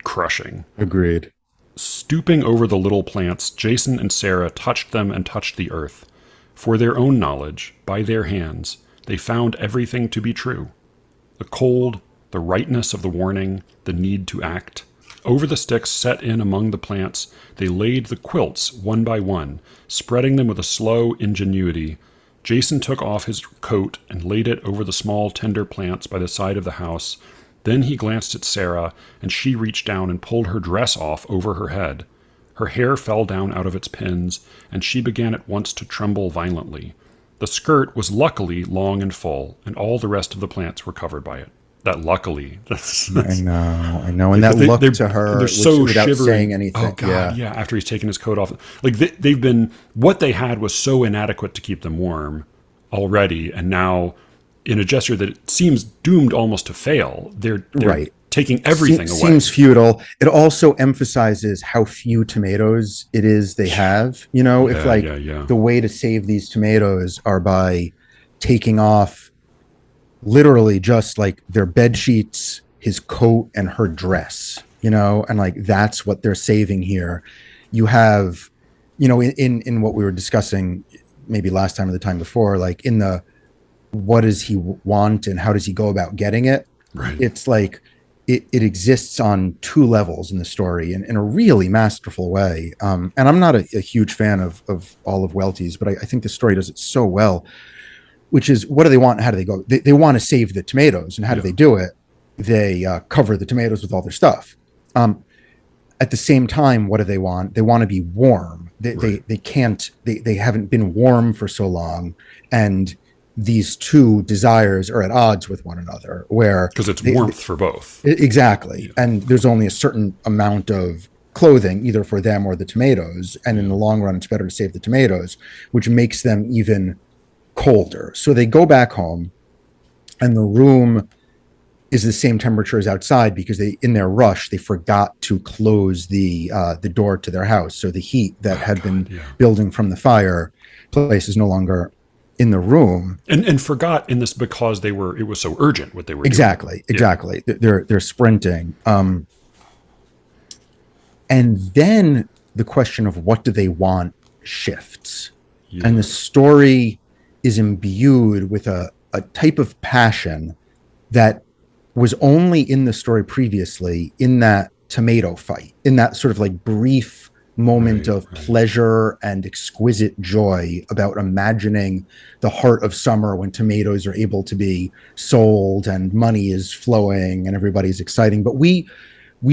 crushing. Agreed. Stooping over the little plants, Jason and Sarah touched them and touched the earth. For their own knowledge, by their hands, they found everything to be true. The cold, the rightness of the warning, the need to act. Over the sticks set in among the plants, they laid the quilts one by one, spreading them with a slow ingenuity. Jason took off his coat and laid it over the small, tender plants by the side of the house. Then he glanced at Sarah, and she reached down and pulled her dress off over her head. Her hair fell down out of its pins, and she began at once to tremble violently. The skirt was luckily long and full, and all the rest of the plants were covered by it. That luckily. I know. And that look to her, they're so without shivering. saying anything. Oh, God, yeah. After he's taken his coat off. Like, what they had was so inadequate to keep them warm already, and now, in a gesture that seems doomed almost to fail, they're right. Taking everything away. Seems futile. It also emphasizes how few tomatoes it is they have. The way to save these tomatoes are by taking off literally just like their bed sheets, his coat, and her dress, and like that's what they're saving here. You have, in what we were discussing maybe last time or the time before, like in the what does he want and how does he go about getting it? Right. It's like it exists on two levels in the story in a really masterful way. And I'm not a huge fan of all of Welty's, but I think the story does it so well, which is what do they want and how do they go? They want to save the tomatoes. And how do they do it? They cover the tomatoes with all their stuff. At the same time, what do they want? They want to be warm. They haven't been warm for so long. And these two desires are at odds with one another, where because it's warmth for both. Exactly. And there's only a certain amount of clothing either for them or the tomatoes. And in the long run, it's better to save the tomatoes, which makes them even colder. So they go back home and the room is the same temperature as outside because in their rush, they forgot to close the door to their house. So the heat that had been building from the fireplace is no longer in the room, and forgot in this because it was so urgent what they were doing. Exactly. They're sprinting, and then the question of what do they want shifts, and the story is imbued with a type of passion that was only in the story previously in that tomato fight, in that sort of like brief moment of pleasure and exquisite joy about imagining the heart of summer when tomatoes are able to be sold and money is flowing and everybody's exciting. But we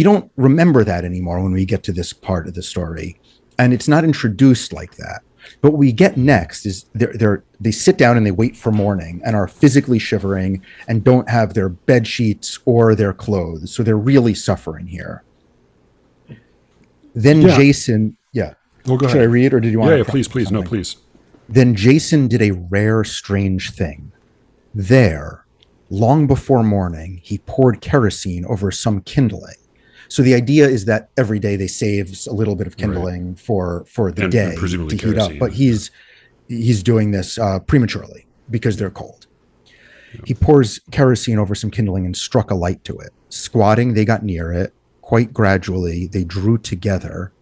don't remember that anymore when we get to this part of the story, and it's not introduced like that. But what we get next is they sit down and they wait for morning and are physically shivering and don't have their bed sheets or their clothes, so they're really suffering here. Then Jason, Well, go ahead. Should I read, or did you want? Yeah, please. Something? No, please. Then Jason did a rare, strange thing. There, long before morning, he poured kerosene over some kindling. So the idea is that every day they save a little bit of kindling for the day presumably to heat up. But he's doing this prematurely because they're cold. He pours kerosene over some kindling and struck a light to it. Squatting, they got near it. Quite gradually, they drew together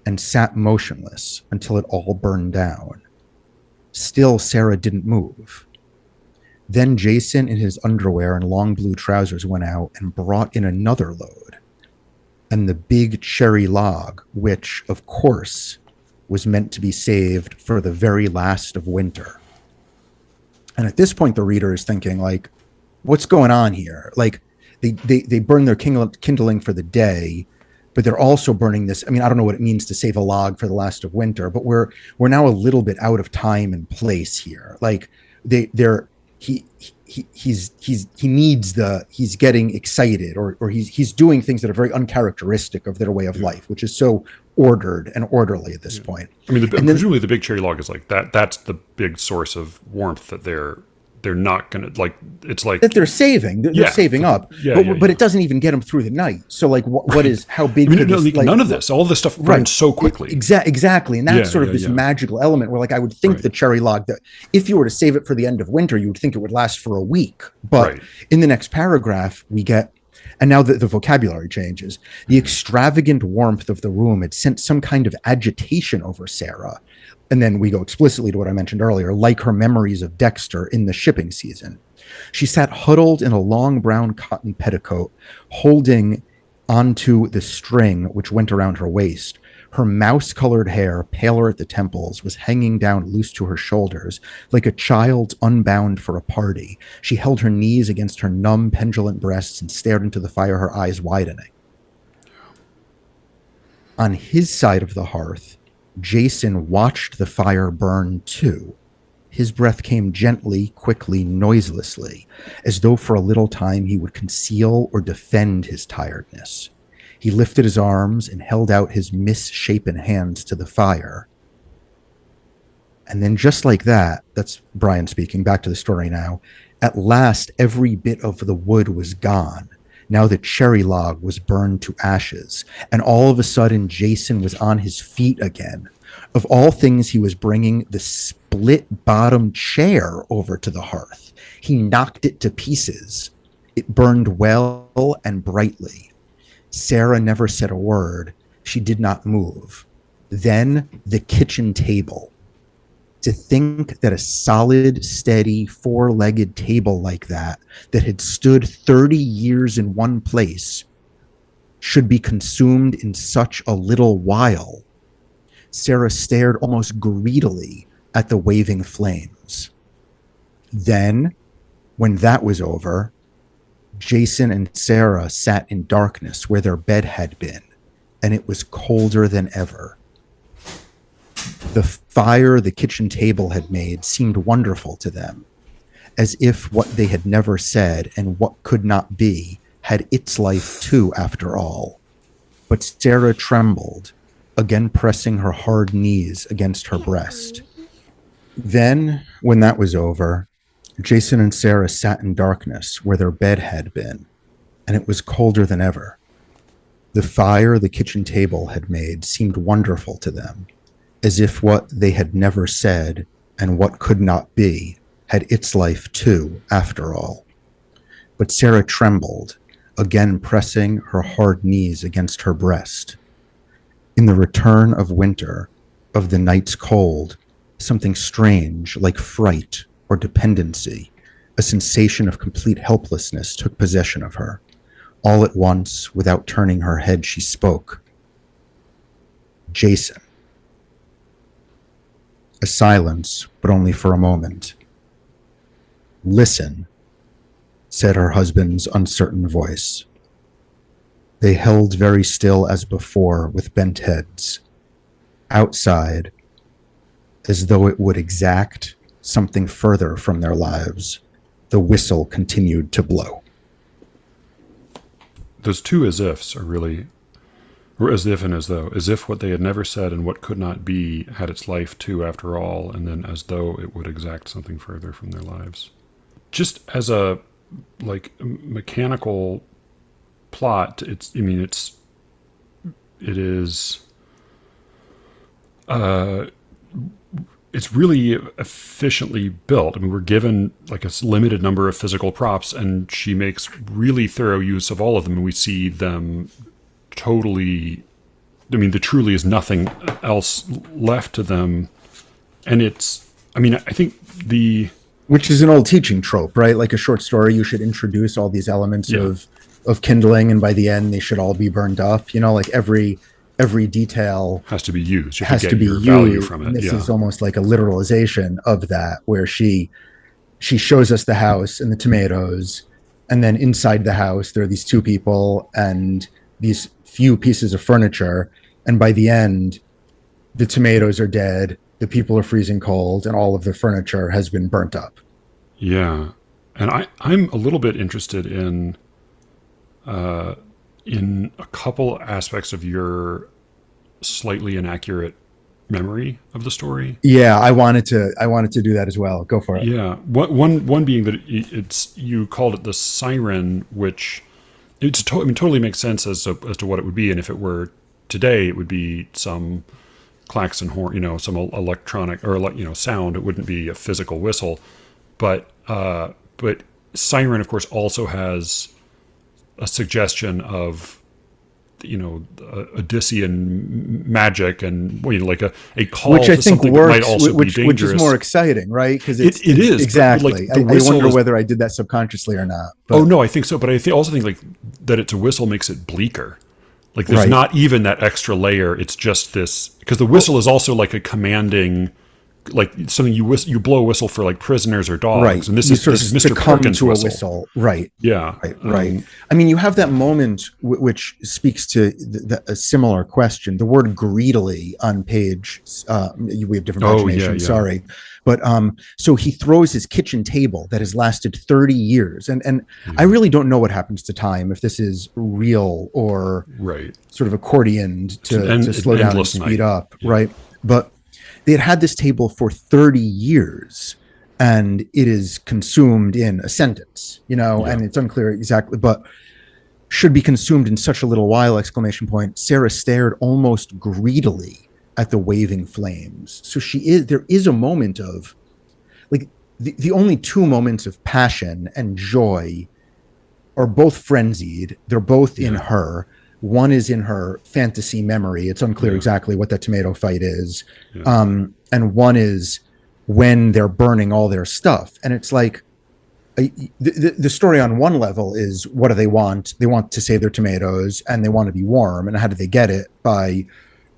and sat motionless until it all burned down. Still, Sarah didn't move. Then Jason, in his underwear and long blue trousers, went out and brought in another load. And the big cherry log, which, of course, was meant to be saved for the very last of winter. And at this point, the reader is thinking, like, what's going on here? Like, they burn their kindling for the day, but they're also burning this. I mean, I don't know what it means to save a log for the last of winter, but we're now a little bit out of time and place here. Like, he's getting excited, or he's doing things that are very uncharacteristic of their way of life, which is so ordered and orderly at this point. I mean, presumably the big cherry log is like that. That's the big source of warmth that they're not gonna, like, it's like that they're saving. They're saving up, but it doesn't even get them through the night. So, like, what is how big? I mean, none of this. All this stuff burns so quickly. Exactly, and that's sort of this magical element where, like, I would think the cherry log, that if you were to save it for the end of winter, you would think it would last for a week. But in the next paragraph, we get, and now the vocabulary changes. The extravagant warmth of the room had sent some kind of agitation over Sarah. And then we go explicitly to what I mentioned earlier, like her memories of Dexter in the shipping season. She sat huddled in a long brown cotton petticoat, holding onto the string which went around her waist. Her mouse-colored hair, paler at the temples, was hanging down loose to her shoulders, like a child's unbound for a party. She held her knees against her numb, pendulant breasts and stared into the fire, her eyes widening. On his side of the hearth, Jason watched the fire burn too. His breath came gently, quickly, noiselessly, as though for a little time he would conceal or defend his tiredness. He lifted his arms and held out his misshapen hands to the fire. And then just like that, that's Brian speaking, back to the story now, at last every bit of the wood was gone. Now the cherry log was burned to ashes, and all of a sudden Jason was on his feet again. Of all things, he was bringing the split-bottom chair over to the hearth. He knocked it to pieces. It burned well and brightly. Sarah never said a word. She did not move. Then the kitchen table. To think that a solid, steady, four-legged table like that had stood 30 years in one place should be consumed in such a little while. Sarah stared almost greedily at the waving flames. Then, when that was over, Jason and Sarah sat in darkness where their bed had been, and it was colder than ever. The fire the kitchen table had made seemed wonderful to them, as if what they had never said and what could not be had its life too, after all. But Sarah trembled, again pressing her hard knees against her breast. Then, when that was over, Jason and Sarah sat in darkness where their bed had been, and it was colder than ever. The fire the kitchen table had made seemed wonderful to them, as if what they had never said and what could not be had its life too, after all. But Sarah trembled, again pressing her hard knees against her breast. In the return of winter, of the night's cold, something strange like fright or dependency, a sensation of complete helplessness took possession of her. All at once, without turning her head, she spoke. Jason. A silence, but only for a moment. Listen, said her husband's uncertain voice. They held very still as before, with bent heads. Outside, as though it would exact something further from their lives, the whistle continued to blow. Those two as ifs are really, or as if and as though, as if what they had never said and what could not be had its life too after all, and then as though it would exact something further from their lives. Just as a, like, mechanical plot, it it's really efficiently built. I mean, we're given like a limited number of physical props, and she makes really thorough use of all of them, and we see them totally. I mean, there truly is nothing else left to them, and it's. I mean, I think which is an old teaching trope, right? Like a short story, you should introduce all these elements of kindling, and by the end, they should all be burned up. You know, like every detail has to be used. You has get to be your used. Value from it. And this is almost like a literalization of that, where she shows us the house and the tomatoes, and then inside the house there are these two people and these few pieces of furniture, and by the end, the tomatoes are dead, the people are freezing cold, and all of the furniture has been burnt up. Yeah, and I'm a little bit interested in a couple aspects of your slightly inaccurate memory of the story. Yeah, I wanted to do that as well. Go for it. Yeah, one being that it's you called it the siren, which totally makes sense as to what it would be, and if it were today, it would be some klaxon horn, some electronic or sound. It wouldn't be a physical whistle, but siren, of course, also has a suggestion of Odyssean magic, and like a call, which I to think something works, that might also be dangerous. Which is more exciting, right? Because it is exactly. I wonder whether I did that subconsciously or not. But, no, I think so. But I also think like that it's a whistle makes it bleaker. Like there's not even that extra layer. It's just this, because the whistle is also like a commanding, like something you blow a whistle for like prisoners or dogs, right? And this is Mr. Perkins' whistle. Right? Yeah, right. I mean, you have that moment which speaks to a similar question. The word greedily on page. We have different pagination. Sorry, but so he throws his kitchen table that has lasted 30 years, and I really don't know what happens to time, if this is real or sort of accordioned to slow down and speed up, right? But they had this table for 30 years, and it is consumed in a sentence, and it's unclear exactly, but should be consumed in such a little while, ! Sarah stared almost greedily at the waving flames. So there is a moment of, like, the only two moments of passion and joy are both frenzied. They're both in her. One is in her fantasy memory. It's unclear exactly what that tomato fight is. And one is when they're burning all their stuff. And it's like, the story on one level is, what do they want? They want to save their tomatoes, and they want to be warm. And how do they get it? By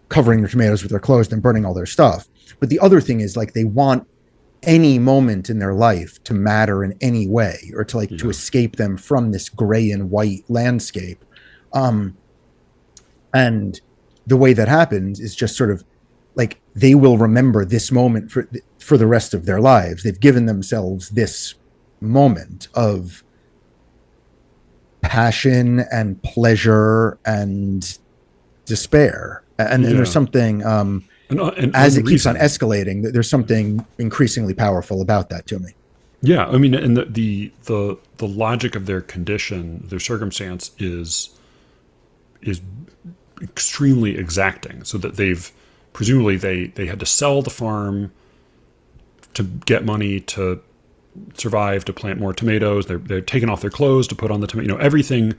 covering their tomatoes with their clothes and burning all their stuff. But the other thing is, like, they want any moment in their life to matter in any way, or to to escape them from this gray and white landscape. And the way that happens is just sort of like, they will remember this moment for the rest of their lives. They've given themselves this moment of passion and pleasure and despair. And there's something, as it keeps on escalating, there's something increasingly powerful about that to me. Yeah, I mean, and the logic of their condition, their circumstance is extremely exacting, so that they've presumably they had to sell the farm to get money to survive, to plant more tomatoes. They're taking off their clothes to put on the tomato. Everything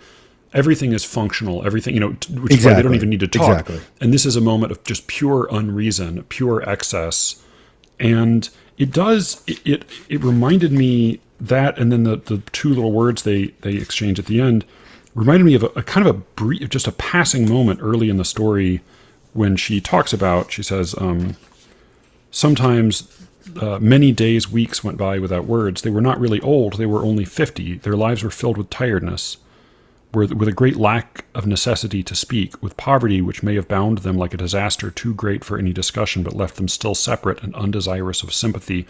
is functional. Everything, which is why they don't even need to talk. Exactly. And this is a moment of just pure unreason, pure excess, and it reminded me that, and then the two little words they exchange at the end reminded me of a kind of a brief, just a passing moment early in the story when she says, sometimes many days, weeks went by without words. They were not really old. They were only 50. Their lives were filled with tiredness, with a great lack of necessity to speak, with poverty which may have bound them like a disaster too great for any discussion, but left them still separate and undesirous of sympathy.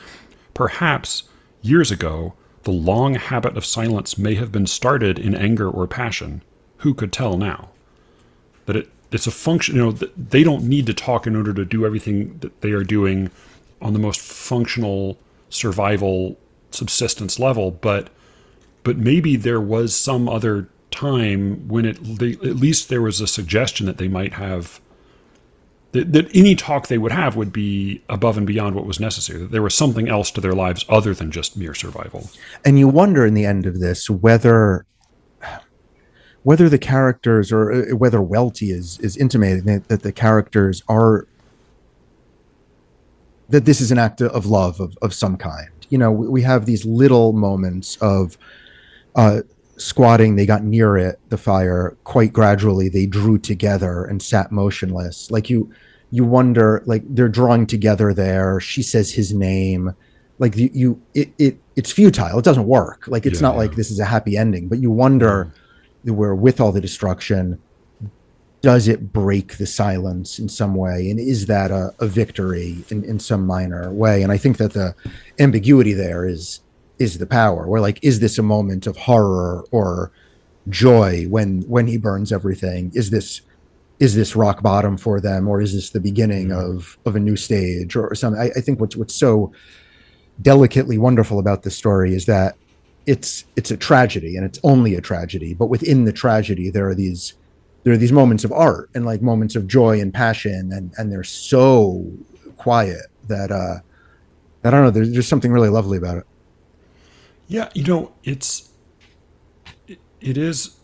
Perhaps, years ago, the long habit of silence may have been started in anger or passion. Who could tell now? That it's a function, they don't need to talk in order to do everything that they are doing on the most functional survival subsistence level, but maybe there was some other time when at least there was a suggestion that they might have that any talk they would have would be above and beyond what was necessary, that there was something else to their lives other than just mere survival. And you wonder in the end of this whether the characters, or whether Welty is intimating that the characters are, that this is an act of love of some kind. You know, we have these little moments of squatting. They got near the fire. Quite gradually, they drew together and sat motionless. Like you wonder, like they're drawing together there. She says his name. Like it's futile. It doesn't work. Like it's not like this is a happy ending. But you wonder, where with all the destruction, does it break the silence in some way? And is that a victory in some minor way? And I think that the ambiguity there is the power, where like, is this a moment of horror or joy when he burns everything? Is this rock bottom for them, or is this the beginning of a new stage or something? I think what's so delicately wonderful about this story is that it's a tragedy, and it's only a tragedy, but within the tragedy there are these moments of art and like moments of joy and passion, and they're so quiet that I don't know, there's something really lovely about it. Yeah, you know, it is.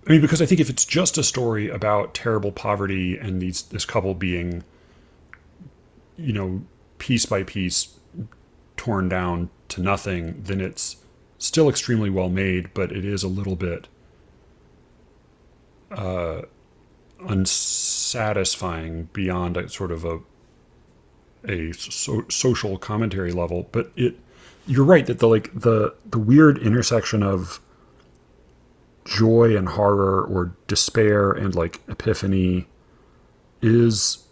I mean, because I think if it's just a story about terrible poverty and this couple being, you know, piece by piece torn down to nothing, then it's still extremely well made, but it is a little bit unsatisfying beyond a sort of a social commentary level. But you're right that the weird intersection of joy and horror, or despair and like epiphany, is,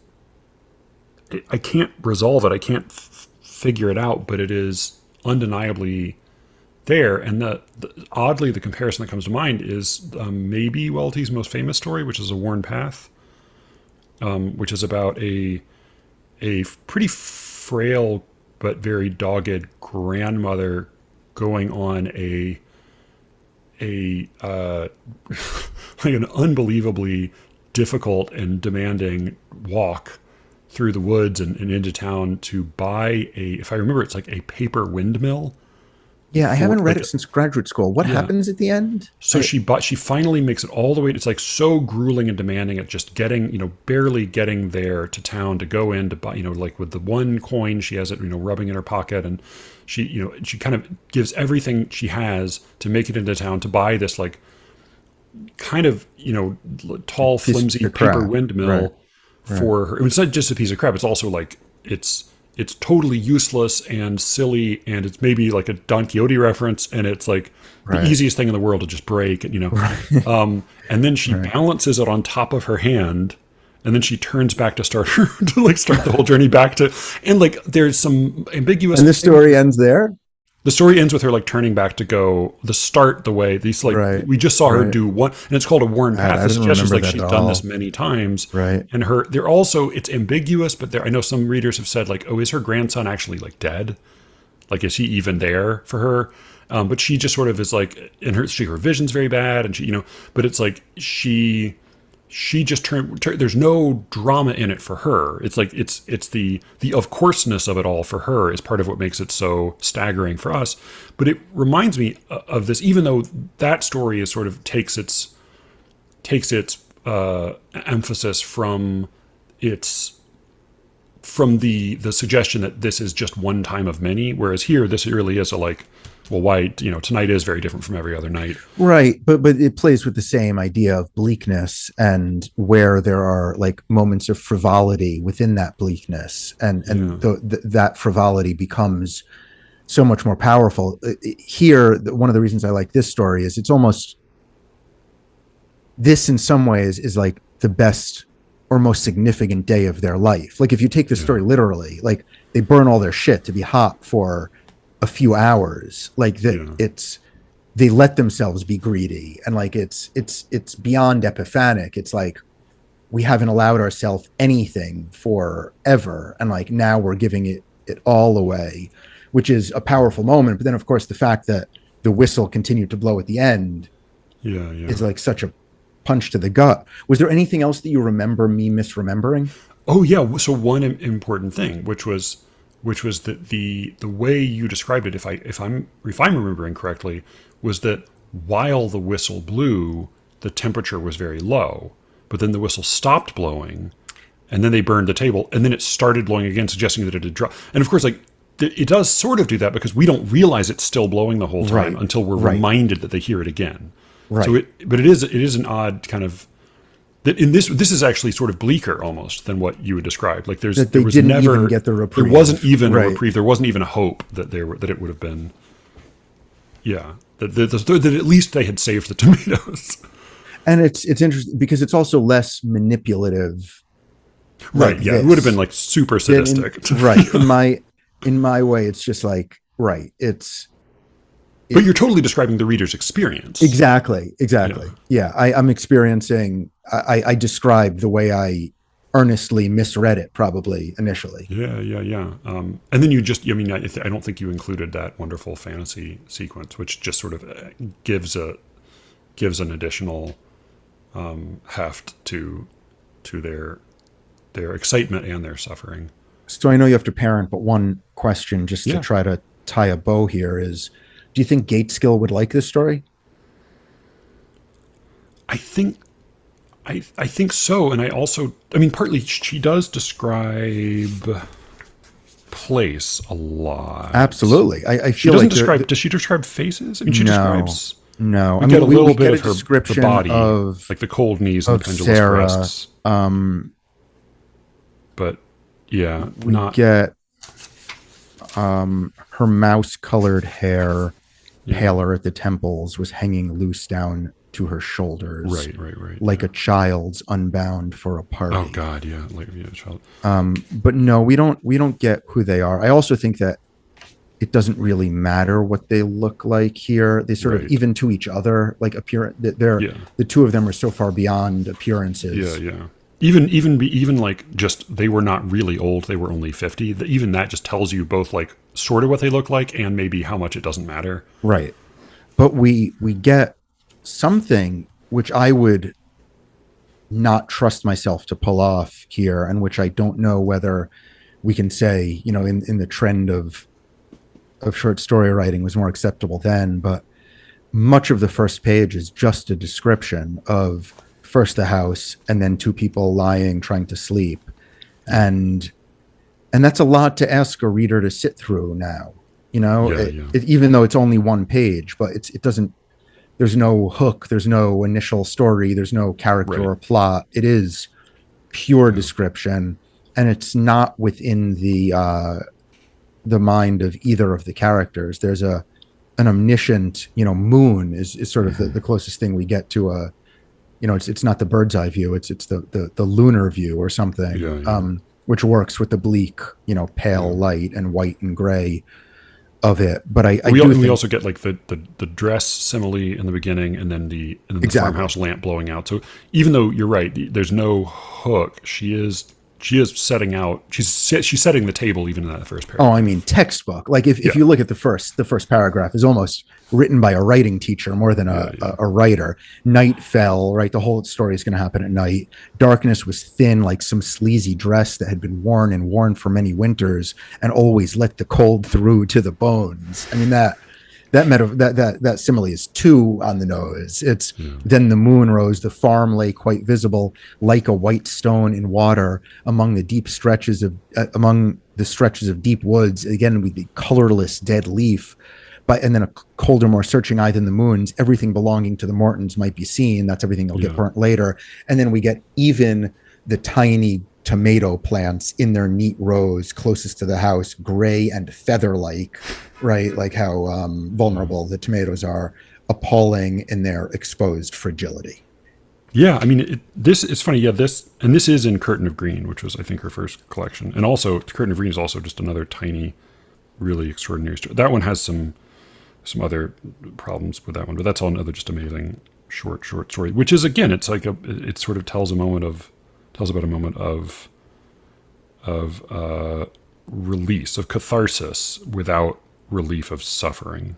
I can't resolve it. I can't figure it out, but it is undeniably there. And oddly, the comparison that comes to mind is maybe Welty's most famous story, which is A Worn Path, which is about a pretty frail but very dogged grandmother going on a like an unbelievably difficult and demanding walk through the woods and into town to buy if I remember, it's like a paper windmill. Yeah, I haven't read it since graduate school. What happens at the end? So she finally makes it all the way. It's like so grueling and demanding at just getting, barely getting there to town to go in to buy, like with the one coin she has it, rubbing in her pocket. And she kind of gives everything she has to make it into town to buy this like kind of, tall, flimsy paper windmill for her. It's not just a piece of crap. It's also like, it's totally useless and silly, and it's maybe like a Don Quixote reference, and it's like the easiest thing in the world to just break, and then she balances it on top of her hand, and then she turns back to start the whole journey back to, and like there's some ambiguous. And the story ends there. The story ends with her like turning back to go the way these like we just saw her do one, and it's called A Worn Path. It suggests like she's done this many times, and they're also, it's ambiguous, but I know some readers have said like, oh, is her grandson actually like dead? Like, is he even there for her? But she just sort of is like, and her vision's very bad, and she but it's like she just there's no drama in it for her. It's like it's the of courseness of it all for her is part of what makes it so staggering for us. But it reminds me of this, even though that story is sort of takes its emphasis from the suggestion that this is just one time of many, whereas here this really is a like, well, why, tonight is very different from every other night. Right. But it plays with the same idea of bleakness, and where there are like moments of frivolity within that bleakness. And that frivolity becomes so much more powerful. Here, one of the reasons I like this story is it's almost, this in some ways is like the best or most significant day of their life. Like if you take the story literally, like they burn all their shit to be hot for a few hours, like that. They let themselves be greedy, and like it's beyond epiphanic. It's like we haven't allowed ourselves anything forever, and like now we're giving it all away, which is a powerful moment. But then of course the fact that the whistle continued to blow at the end is like such a punch to the gut. Was there anything else that you remember me misremembering? Oh yeah. So one important thing, which was that the way you described it, if I'm remembering correctly, was that while the whistle blew, the temperature was very low, but then the whistle stopped blowing, and then they burned the table, and then it started blowing again, suggesting that it had dropped. And of course, like it does sort of do that because we don't realize it's still blowing the whole time until we're reminded that they hear it again. Right. So but it is an odd kind of that in this is actually sort of bleaker almost than what you would describe. Like there was didn't never even get the reprieve. There wasn't even a reprieve. There wasn't even a hope that that it would have been. Yeah, that at least they had saved the tomatoes. And it's interesting because it's also less manipulative. Right. Like it would have been like super sadistic. In my way, it's just like But you're totally describing the reader's experience. Exactly. Yeah, I'm experiencing. I described the way I earnestly misread it, probably initially. Yeah. And then you just, I mean, I don't think you included that wonderful fantasy sequence, which just sort of gives an additional heft to their excitement and their suffering. So I know you have to parent, but one question just to try to tie a bow here is, do you think Gateskill would like this story? I think so. And partly she does describe place a lot. Absolutely. I feel does she describe faces? I mean, she describes. No. We get a little bit of her description the body, of like the cold knees and the pendulous Sarah, breasts. But yeah, we get her mouse-colored hair, paler at the temples, was hanging loose down to her shoulders. Right. Like a child's unbound for a party. Oh God, yeah, like a child. But no, we don't get who they are. I also think that it doesn't really matter what they look like here. They sort of even to each other, like the two of them are so far beyond appearances. Yeah. Even like just they were not really old. They were only 50. Even that just tells you both like sort of what they look like and maybe how much it doesn't matter. Right. But we get something which I would not trust myself to pull off here, and which I don't know whether we can say, in the trend of short story writing was more acceptable then, but much of the first page is just a description of first the house and then two people lying trying to sleep, and that's a lot to ask a reader to sit through now, even though it's only one page, but it doesn't, there's no hook, there's no initial story, there's no character or plot. It is pure description, and it's not within the mind of either of the characters. There's an omniscient, moon is sort of the closest thing we get to a, it's not the bird's eye view, it's the lunar view or something, which works with the bleak, pale light and white and gray of it. But we also get like the dress simile in the beginning, and then the farmhouse lamp blowing out. So even though you're right, there's no hook, she is setting out. She's setting the table even in that first paragraph. Oh, I mean, textbook. Like if you look at the first paragraph is almost written by a writing teacher more than a writer. Night fell. Right, the whole story is going to happen at night. Darkness was thin, like some sleazy dress that had been worn for many winters, and always let the cold through to the bones. I mean that simile is too on the nose. It's then the moon rose, the farm lay quite visible, like a white stone in water among the stretches of deep woods. Again, with the colorless dead leaf, and then a colder, more searching eye than the moon's. Everything belonging to the Mortons might be seen. That's everything that'll get burnt later. And then we get even the tiny tomato plants in their neat rows closest to the house, gray and feather-like, right? Like how vulnerable the tomatoes are, appalling in their exposed fragility. Yeah, I mean, this is funny. Yeah, this is in Curtain of Green, which was, I think, her first collection. And also, Curtain of Green is also just another tiny, really extraordinary story. That one has some other problems with that one, but that's all another just amazing short story. Which is, again, it's like it sort of tells about a moment of release, of catharsis without relief of suffering.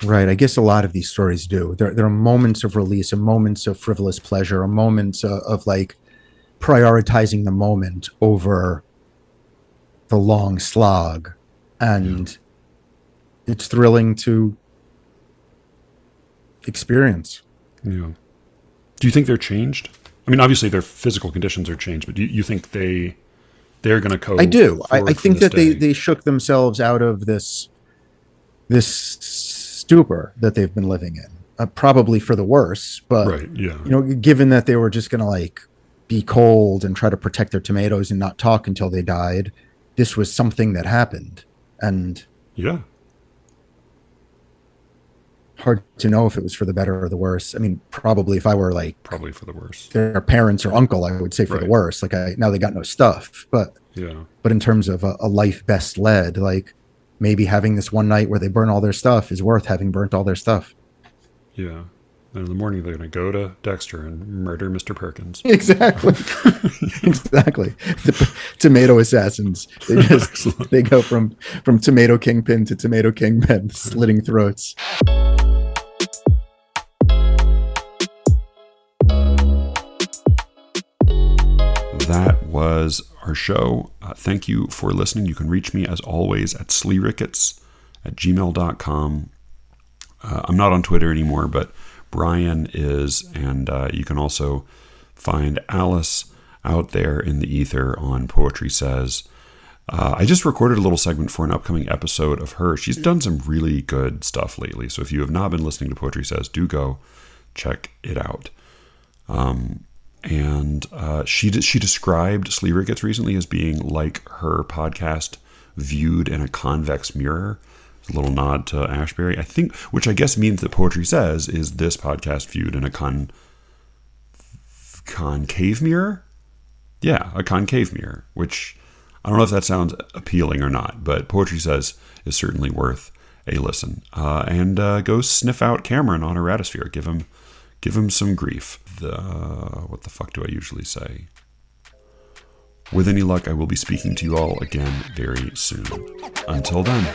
Right. I guess a lot of these stories do. There are moments of release, and moments of frivolous pleasure, or moments of like prioritizing the moment over the long slog. And it's thrilling to experience. Yeah. Do you think they're changed? I mean, obviously their physical conditions are changed, but do you think they're going to cope? I do. I think that they shook themselves out of this stupor that they've been living in, probably for the worse. But right, yeah. Given that they were just going to like be cold and try to protect their tomatoes and not talk until they died, this was something that happened, and yeah. Hard to know if it was for the better or the worse. I mean, probably if I were like probably for the worse, their parents or uncle, I would say for the worse. Like now they got no stuff, but in terms of a life best led, like maybe having this one night where they burn all their stuff is worth having burnt all their stuff. Yeah. And in the morning they're going to go to Dexter and murder Mr. Perkins. Exactly. Exactly. The tomato assassins. They go from tomato kingpin to tomato kingpin, slitting throats. That was our show. Thank you for listening. You can reach me as always at sleerickets@gmail.com. I'm not on Twitter anymore, but Brian is, and you can also find Alice out there in the ether on Poetry Says. I just recorded a little segment for an upcoming episode of her. She's done some really good stuff lately, so if you have not been listening to Poetry Says, do go check it out. And she described Slee Ricketts recently as being like her podcast viewed in a convex mirror. A little nod to Ashbery, I think, which I guess means that Poetry Says is this podcast viewed in a concave mirror. Yeah, a concave mirror, which I don't know if that sounds appealing or not, but Poetry Says is certainly worth a listen. And go sniff out Cameron on Eratosphere. Give him some grief. What the fuck do I usually say? With any luck, I will be speaking to you all again very soon. Until then.